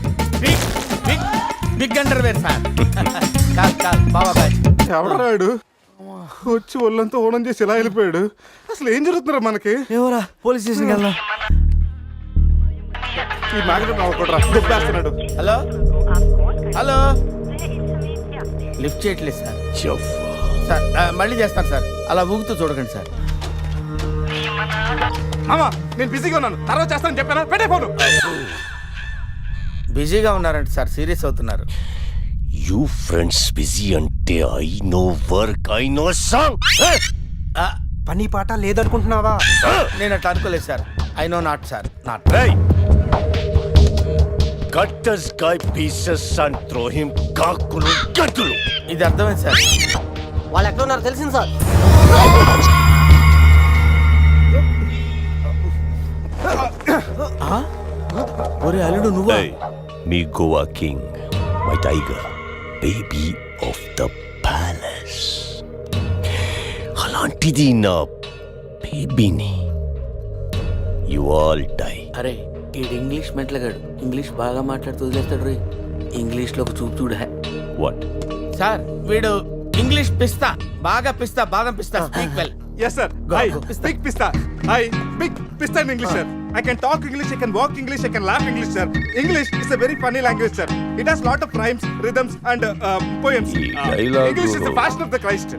Big big big underwear sir. Call call Baba batch. ఎవడరాడు వచ్చి ఒళ్ళంతా ఓనం చేసి ఇలా వెళ్ళిపోయాడు? అసలు ఏం జరుగుతున్నారా మనకి? ఏమోరా, పోలీస్ స్టేషన్కి వెళ్దాం. ఈ మ్యాగ్నెట్ నవ్వకూడరా, దెబ్బేస్తున్నాడు. హలో హలో, లిఫ్ట్ చేయట్లేదు సార్. సార్ మళ్ళీ చేస్తాను సార్, అలా ఊగుతూ చూడకండి సార్. మామా నేను బిజీగా ఉన్నాను, తర్వాత చేస్తానని చెప్పాను. పెట్టే ఫోను. బిజీగా ఉన్నారంట సార్, సీరియస్ అవుతున్నారు. యూ ఫ్రెండ్స్ బిజీ అంటే I know work, I know song. పని పాట లేదనుకుంటున్నావా? నేను అట్లా అనుకోలేదు sir. I know not sir, not. cut this guy pieces and throw him కాకులు గంతులు. ఇది అర్థమైంది సార్. వాళ్ళు ఎక్కడ ఉన్నారో తెలిసింది సార్. ఒరే అల్లుడు నువ్వు Hey, me Goa king, my tiger, baby of the palace. అలాంటిది నా బేబీని యు ఆల్ డై. అరే ఈడు ఇంగ్లీష్ మెట్లగాడు, ఇంగ్లీష్ బాగా మాట్లాడుతూ వదిలేస్తాడు రే. ఇంగ్లీష్ లో ఒక చూపు చూడ. వాట్? సార్ వీడు ఇంగ్లీష్ పిస్తా, బాగా పిస్తా, బాదం పిస్తా. Speak well. Yes, sir. Hi, big pista. Hi, big pista in English, sir. I can talk English, I can walk English, I can laugh English, sir. English is a very funny language, sir. It has lot of rhymes, rhythms, and poems. English is the fashion of the Christ.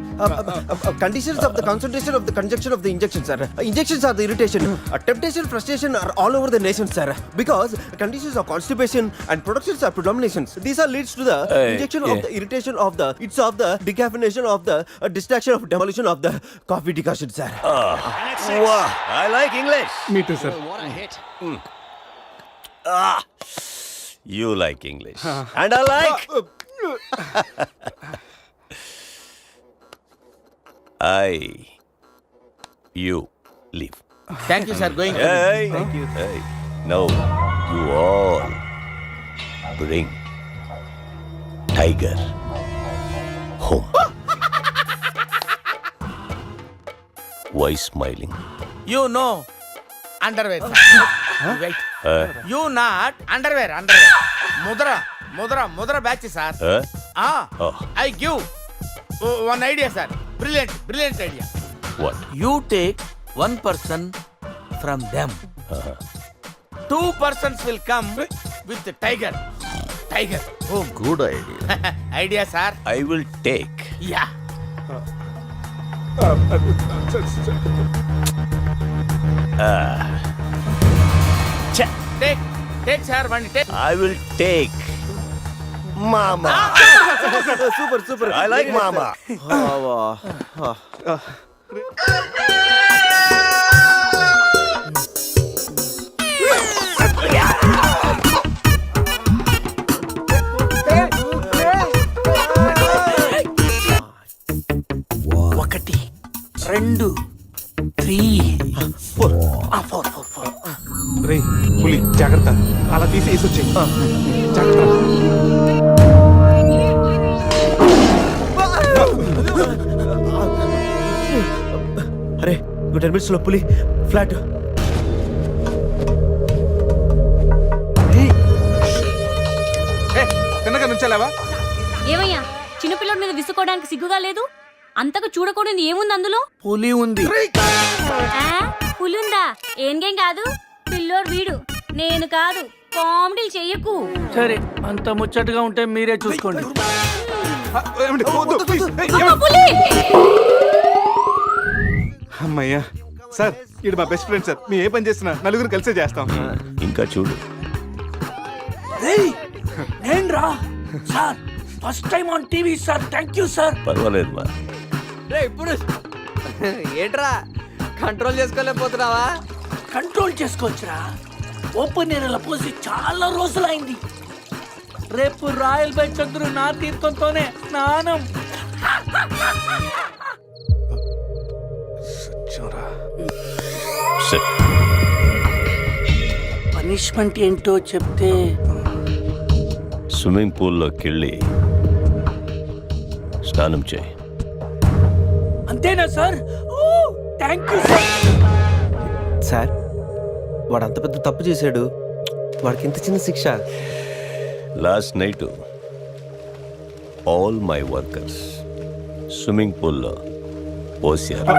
Conditions of the concentration of the conjunction of the injection, sir. Injections are the irritation. Temptation, frustration are all over the nation, sir. Because conditions of constipation and productions are predominations. These are leads to the injection of the irritation of the, it's of the decaffeination of the distraction of demolition of the coffee decoction, sir. Wow, I like English. Me too, sir. You like English. And I like. You leave. Thank you sir. Going. Hey, thank you. Hey, now you all bring Tiger home. Why smiling? You no underwear. Wait. You not underwear. Mudra batch sir. I give one idea sir. Brilliant idea. What? You take 1 person from them. 2 persons will come with the tiger home. Good idea. Idea sir. I will take. Yeah. Take sir, one take. I will take Mama. Super. I like Mama. ఒకటి 2 3 4. రే పులి జాగ్రత్త, అలా తీసి వేసొచ్చి జాగ్రత్త. అరే 10 minutes లో పులి ఫ్లాట్. తిన్నగా నుంచాలేవా? ఏమయ్యా చిన్నపిల్లడి మీద విసుకోవడానికి సిగ్గుగా లేదు? అంతకు చూడకూడదు ఏముంది అందులో? పులి ఉంది. పులుందా? ఏం కాదు, పిల్లోడు వీడు, నేను కాదు. కామెడీలు చెయ్యకు. సరే అంత ముచ్చటగా ఉంటే మీరే చూసుకోండి. అమ్మయ్యా సార్, ఇది మా బెస్ట్ ఫ్రెండ్ సార్. మేము ఏ పని చేస్తున్నా నలుగురు కలిసే చేస్తాం. ఇంకా చూడు. నేన్రా sir, first time on TV sir. Thank you sir. పర్వాలేదు మా. ఇప్పుడు ఏంట్రా కంట్రోల్ చేసుకోలేకపోతున్నావా? కంట్రోల్ చేసుకోవచ్చురా. ఓపెన్ ఏరియాలో పోసి చాలా రోజులైంది. రేపు రాయల్ బై చంద్రు నా తీర్థంతోనే స్నానం. పనిష్మెంట్ ఏంటో చెప్తే స్విమ్మింగ్ పూల్లోకి వెళ్ళి స్నానం చేయి. అంతేనా sir? Thank you sir. Sir వాడు అంత పెద్ద తప్పు చేశాడు, వాడికి ఇంత చిన్న శిక్ష. Last night all my workers swimming పూల్లో పోసారు.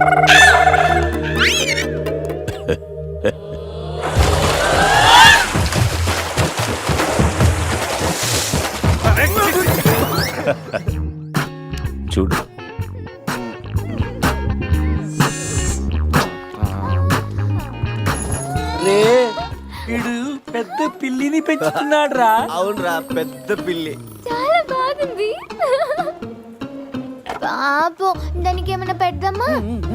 చూడు. రే ఇడు పెద్ద పిల్లిని పెంచుతున్నాడు రా. అవునరా, పెద్ద పిల్లి. చాలా బాగుంది. పాపం దానికి ఏమైనా పెడదామా?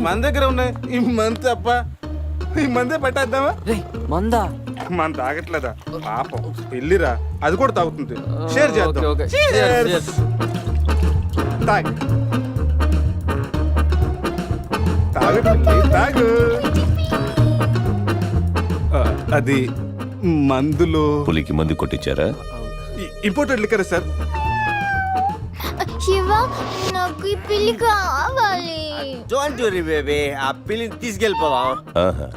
మన దగ్గర ఉన్నాయి ఈ మంత్ తప్ప, ఈ మందే పెట్టేద్దామా? మందా మనం తాగట్లేదా పాపం పెళ్ళిరా అది కూడా తాగుతుంది షేర్ చేద్దాం ఓకే. Cheers. తాగు తాగు పిల్లి, తాగు అది మందులు పులికి మందు కొట్టించారా? Imported liquor sir. శివ నాకు ఈ పిల్లి కావాలి. డోంట్ వరీ బేబీ, ఆ పిల్లిని తీసుకెళ్ళిపోదాం. ఆహా.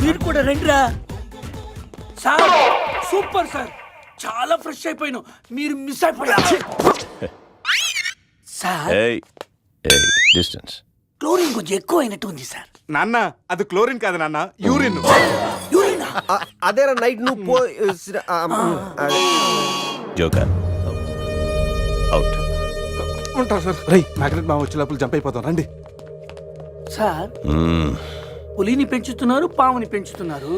మీరు కూడా రండిరా సార్. సూపర్ సార్, చాలా ఫ్రెష్ అయిపోయాను. మీరు మిస్ అయిపోయారు సార్. ఏయ్ ఏయ్ డిస్టెన్స్. క్లోరిన్ కొంచెం ఎక్కువ అయినట్టు ఉంది సార్. నాన్న అది క్లోరిన్ కాదు నాన్న, యూరిన్. యూరినా? అదేరా నైట్ నువ్వు పో. Joker out. ఉంటాం సార్. రై మ్యాగ్నెట్ మా వచ్చే లోపల జంప్ అయిపోతాం రండి. సార్ పులిని పెంచుతున్నారు, పాముని పెంచుతున్నారు,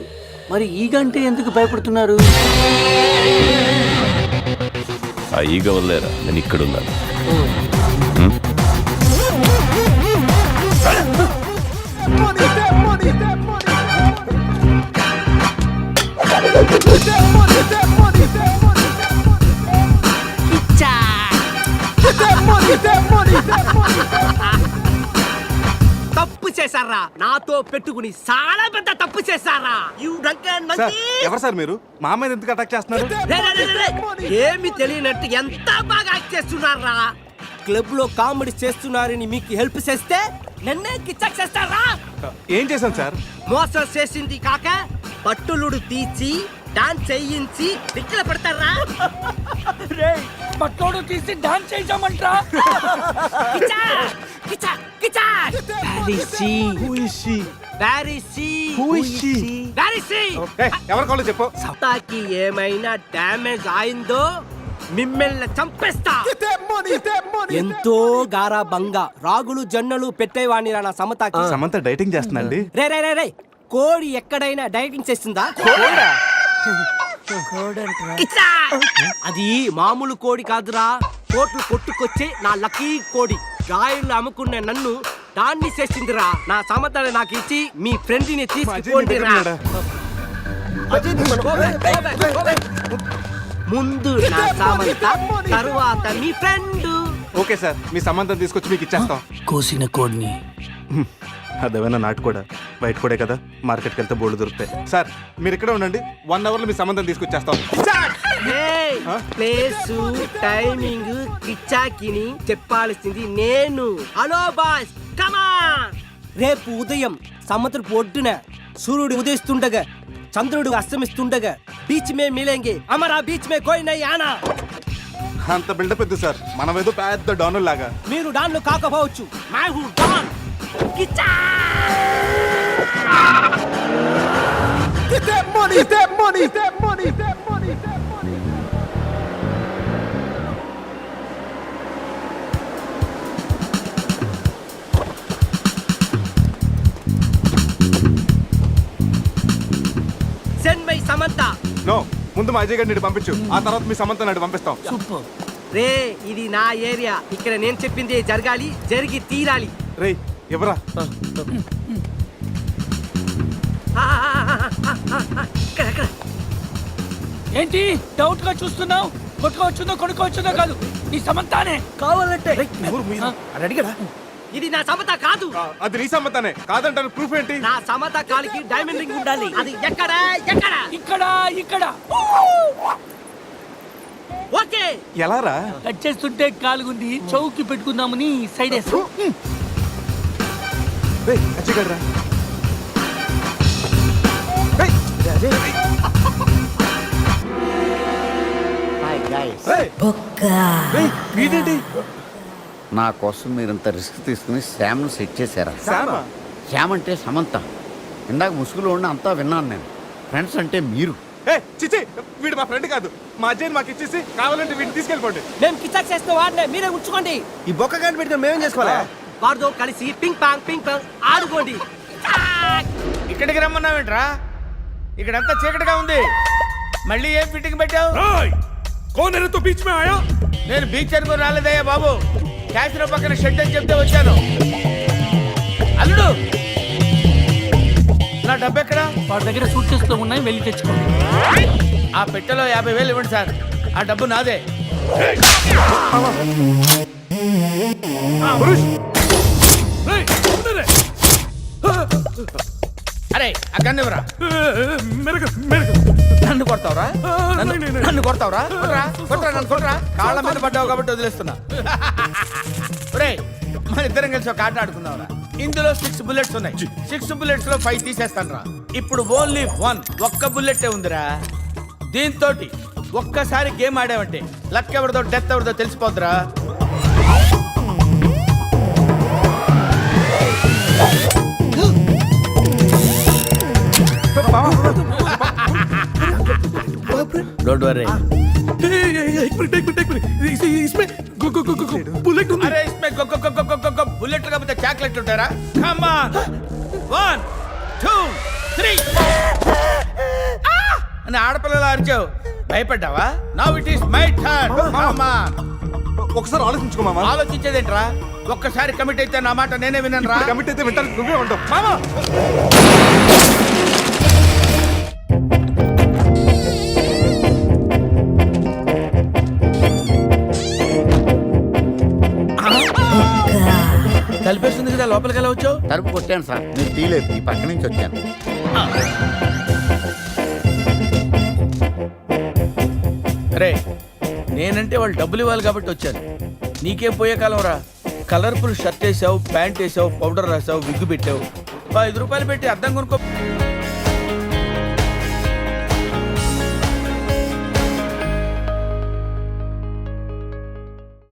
మరి ఈగంటే ఎందుకు భయపడుతున్నారు? ఆ ఈగ వల్లేరా నేను ఇక్కడున్నాను. తప్పు చేశారా, నాతో పెట్టుకుని చాలా పెద్ద తప్పు చేశారా. సార్ ఎవరు సార్ మీరు? మా మీద ఎందుకు అటాక్ చేస్తున్నారు? ఏమి తెలియనట్టు ఎంత బాగా యాక్ట్ చేస్తున్నారా. క్లబ్ లో కామెడీ చేస్తున్నారని మీకు హెల్ప్ చేస్తే నన్నే కిచ్చక్ చేస్తారా. ఏం చేశాను సార్? మోసం చేసింది కాక పట్టులుడు తీసి డాన్స్ చేయించి దిక్కుల పడతారా. పట్టోడు తీసి డాన్స్ చేద్దామంటా. ఎవరు కావాలో చెప్పు. సత్తాకి ఏమైనా డ్యామేజ్ అయిందో మిమ్మల్ని చంపేస్తా. ఎంతో గారాబంగా రాగులు జొన్నలు పెట్టేవాణి నా సమతాకి. సమంత డైటింగ్ చేస్తుందండి. రే రే రే రే, కోడి ఎక్కడైనా డైటింగ్ చేస్తుందా? ఇట్లా. అది మామూలు కోడి కాదురా, కోట్లు కొట్టుకొచ్చే నా లక్కీ కోడి. గాయలు అమ్ముకునే నన్ను దాన్ని చేసిందిరా. నా సమతని నాకు ఇచ్చి మీ ఫ్రెండ్ ని తీసుకోండిరా. ముందు నా సమంత, తరువాత మీ ఫ్రెండ్. ఓకే సార్, మీ సంబంధం తీసుకొచ్చి మీకు ఇచ్చేస్తాం. కోసిన కోడిని అదేమైనా నాటు కూడా బయట కూడా కదా, మార్కెట్కి వెళ్తే బోర్డు దొరుకుతాయి. సార్ మీరు ఇక్కడే ఉండండి, 1 hour లో మీ సంబంధం తీసుకొచ్చేస్తాం. ప్లేసు టైమింగ్ కిచ్చాకిని చెప్పాల్సింది నేను. హలో బాస్, కమా. రేపు ఉదయం సముద్రపు ఒడ్డున సూర్యుడు ఉదయిస్తుండగా చంద్రుడు అస్తమిస్తుండగా బీచ్ మే మిలేంగే, అమరా బీచ్ మే కోయి నై ఆనా. అంత బిల్డప్ ఎద్దు సార్, మనం ఏదో పెద్ద డాన్ లాగా. మీరు డాన్లు కాకపోవచ్చు, మై హూ don. Kichcha send my Samantha. No, ముందు మా అజయ్ గారిని పంపించు, ఆ తర్వాత మీ సమంత నాడు పంపిస్తాం. రే ఇది నా ఏరియా, ఇక్కడ నేను చెప్పింది జరగాలి, జరిగి తీరాలి. రే ఎవరా? ఏంటి డౌట్ గా చూస్తున్నావు? కొట్టుకోవచ్చుందో కొనుక్కోవచ్చుందో కాదు, నీ సమంతానే కావాలంటే. అడిగడా? ఇది నా సమత కాదు. అది నీ సమ్మతానే కాదంటారు, ప్రూఫ్ ఏంటి? నా సమత కాలికి డైమండ్ రింగ్ ఉండాలి. అది ఎక్కడ ఎక్కడ? ఇక్కడ ఇక్కడ. ఓకే. ఎలా రా? కట్ చేస్తుంటే కాలుగుంది, చౌకి పెట్టుకుందామని సైడ్ వేస్తా. అజయ్ గారు రా. ఇదేంటి? నా కోసం మీరు ఇంత రిస్క్ తీసుకుని శ్యామ్ను సెట్ చేశారా? శ్యామ్ అంటే సమంత. ఇందాక ముసుగులో ఉండి అంతా విన్నాను నేను. ఫ్రెండ్స్ అంటే మీరు. చిచి, వీడు మా ఫ్రెండ్ కాదు. మా అజయ్ మాకు ఇచ్చేసి కావాలంటే వీడిని తీసుకెళ్ళిపోండి. మేము కిచాక్ చేస్తే వాడినే మీరే ఉంచుకోండి. ఈ బొక్క గంట పెట్టుకుని మేమేం చేసుకోవాలా? వాడితో కలిసి పింక్ పాంగ్ ఆడుకోండి. ఇక్కడికి రమ్మన్నావేంట్రా? ఇక్కడంతా చీకటిగా ఉంది, మళ్ళీ ఏం ఫిట్టింగ్ పెట్టావు? బీచ్ మే ఆయా. నేను బీచ్ అనుకుని రాలేదయ్యా బాబు, క్యాసినో పక్కన షెడ్ అని చెప్తే వచ్చాను. అల్లుడు అల్లుడు నా డబ్బు ఎక్కడ? వాడి దగ్గర సూట్ కేసులో ఉన్నాయి, వెళ్ళి తెచ్చుకోండి. ఆ పెట్టెలో 50,000 ఇవ్వండి సార్. ఆ డబ్బు నాదే. అరే ఆ గన్ను ఇవ్వరా. నన్ను కొడతావురా? నన్ను కొడతావురా? కొట్రా, కొట్రా, నన్ను కొట్రా. కాళ్ళ మీద పడ్డావు కాబట్టి వదిలేస్తున్నా. ఒరే మన ఇద్దరం కలిసి ఒక ఆట ఆడుకుందాంరా. ఇందులో 6 బుల్లెట్స్ ఉన్నాయి. 6 బుల్లెట్స్ లో 5 తీసేస్తాను రా. ఇప్పుడు ఓన్లీ 1 ఒక్క బుల్లెట్టే ఉందిరా. దీంతో ఒక్కసారి గేమ్ ఆడావంటే లక్ ఎవరిదో డెత్ ఎవరిదో తెలిసిపోద్దురా. Don't worry. అరే ఇస్మే బుల్లెట్లు కాకపోతే చాక్లెట్లు ఉంటారా? కమ్ ఆన్ 1 2 3 అని ఆడపిల్లలు అరిచావు, భయపడ్డావా? Now it is my turn. Come on. ఒకసారి ఆలోచించుకో మామ. ఆలోచించేదేంట్రా? ఒక్కసారి కమిట్ అయితే నా మాట నేనే వినను రా. కమిట్ అయితే వింటాను, నువ్వే ఉంటావు మామా. కలిపేస్తుంది కదా, లోపలికి ఎలా వచ్చావు? తలుపు కొట్టాను సార్, మీరు తీలేదు, ఈ పక్క నుంచి వచ్చాను. అరే నేనంటే వాళ్ళు డబ్బులు ఇవ్వాలి కాబట్టి వచ్చాను. నీకేం పోయే కాలం రా. కలర్ఫుల్ షర్ట్ వేసావు, ప్యాంట్ వేసావు, పౌడర్ రాసావు, విగ్గు పెట్టావు. 5 రూపాయలు పెట్టి అద్దం కొనుక్కో.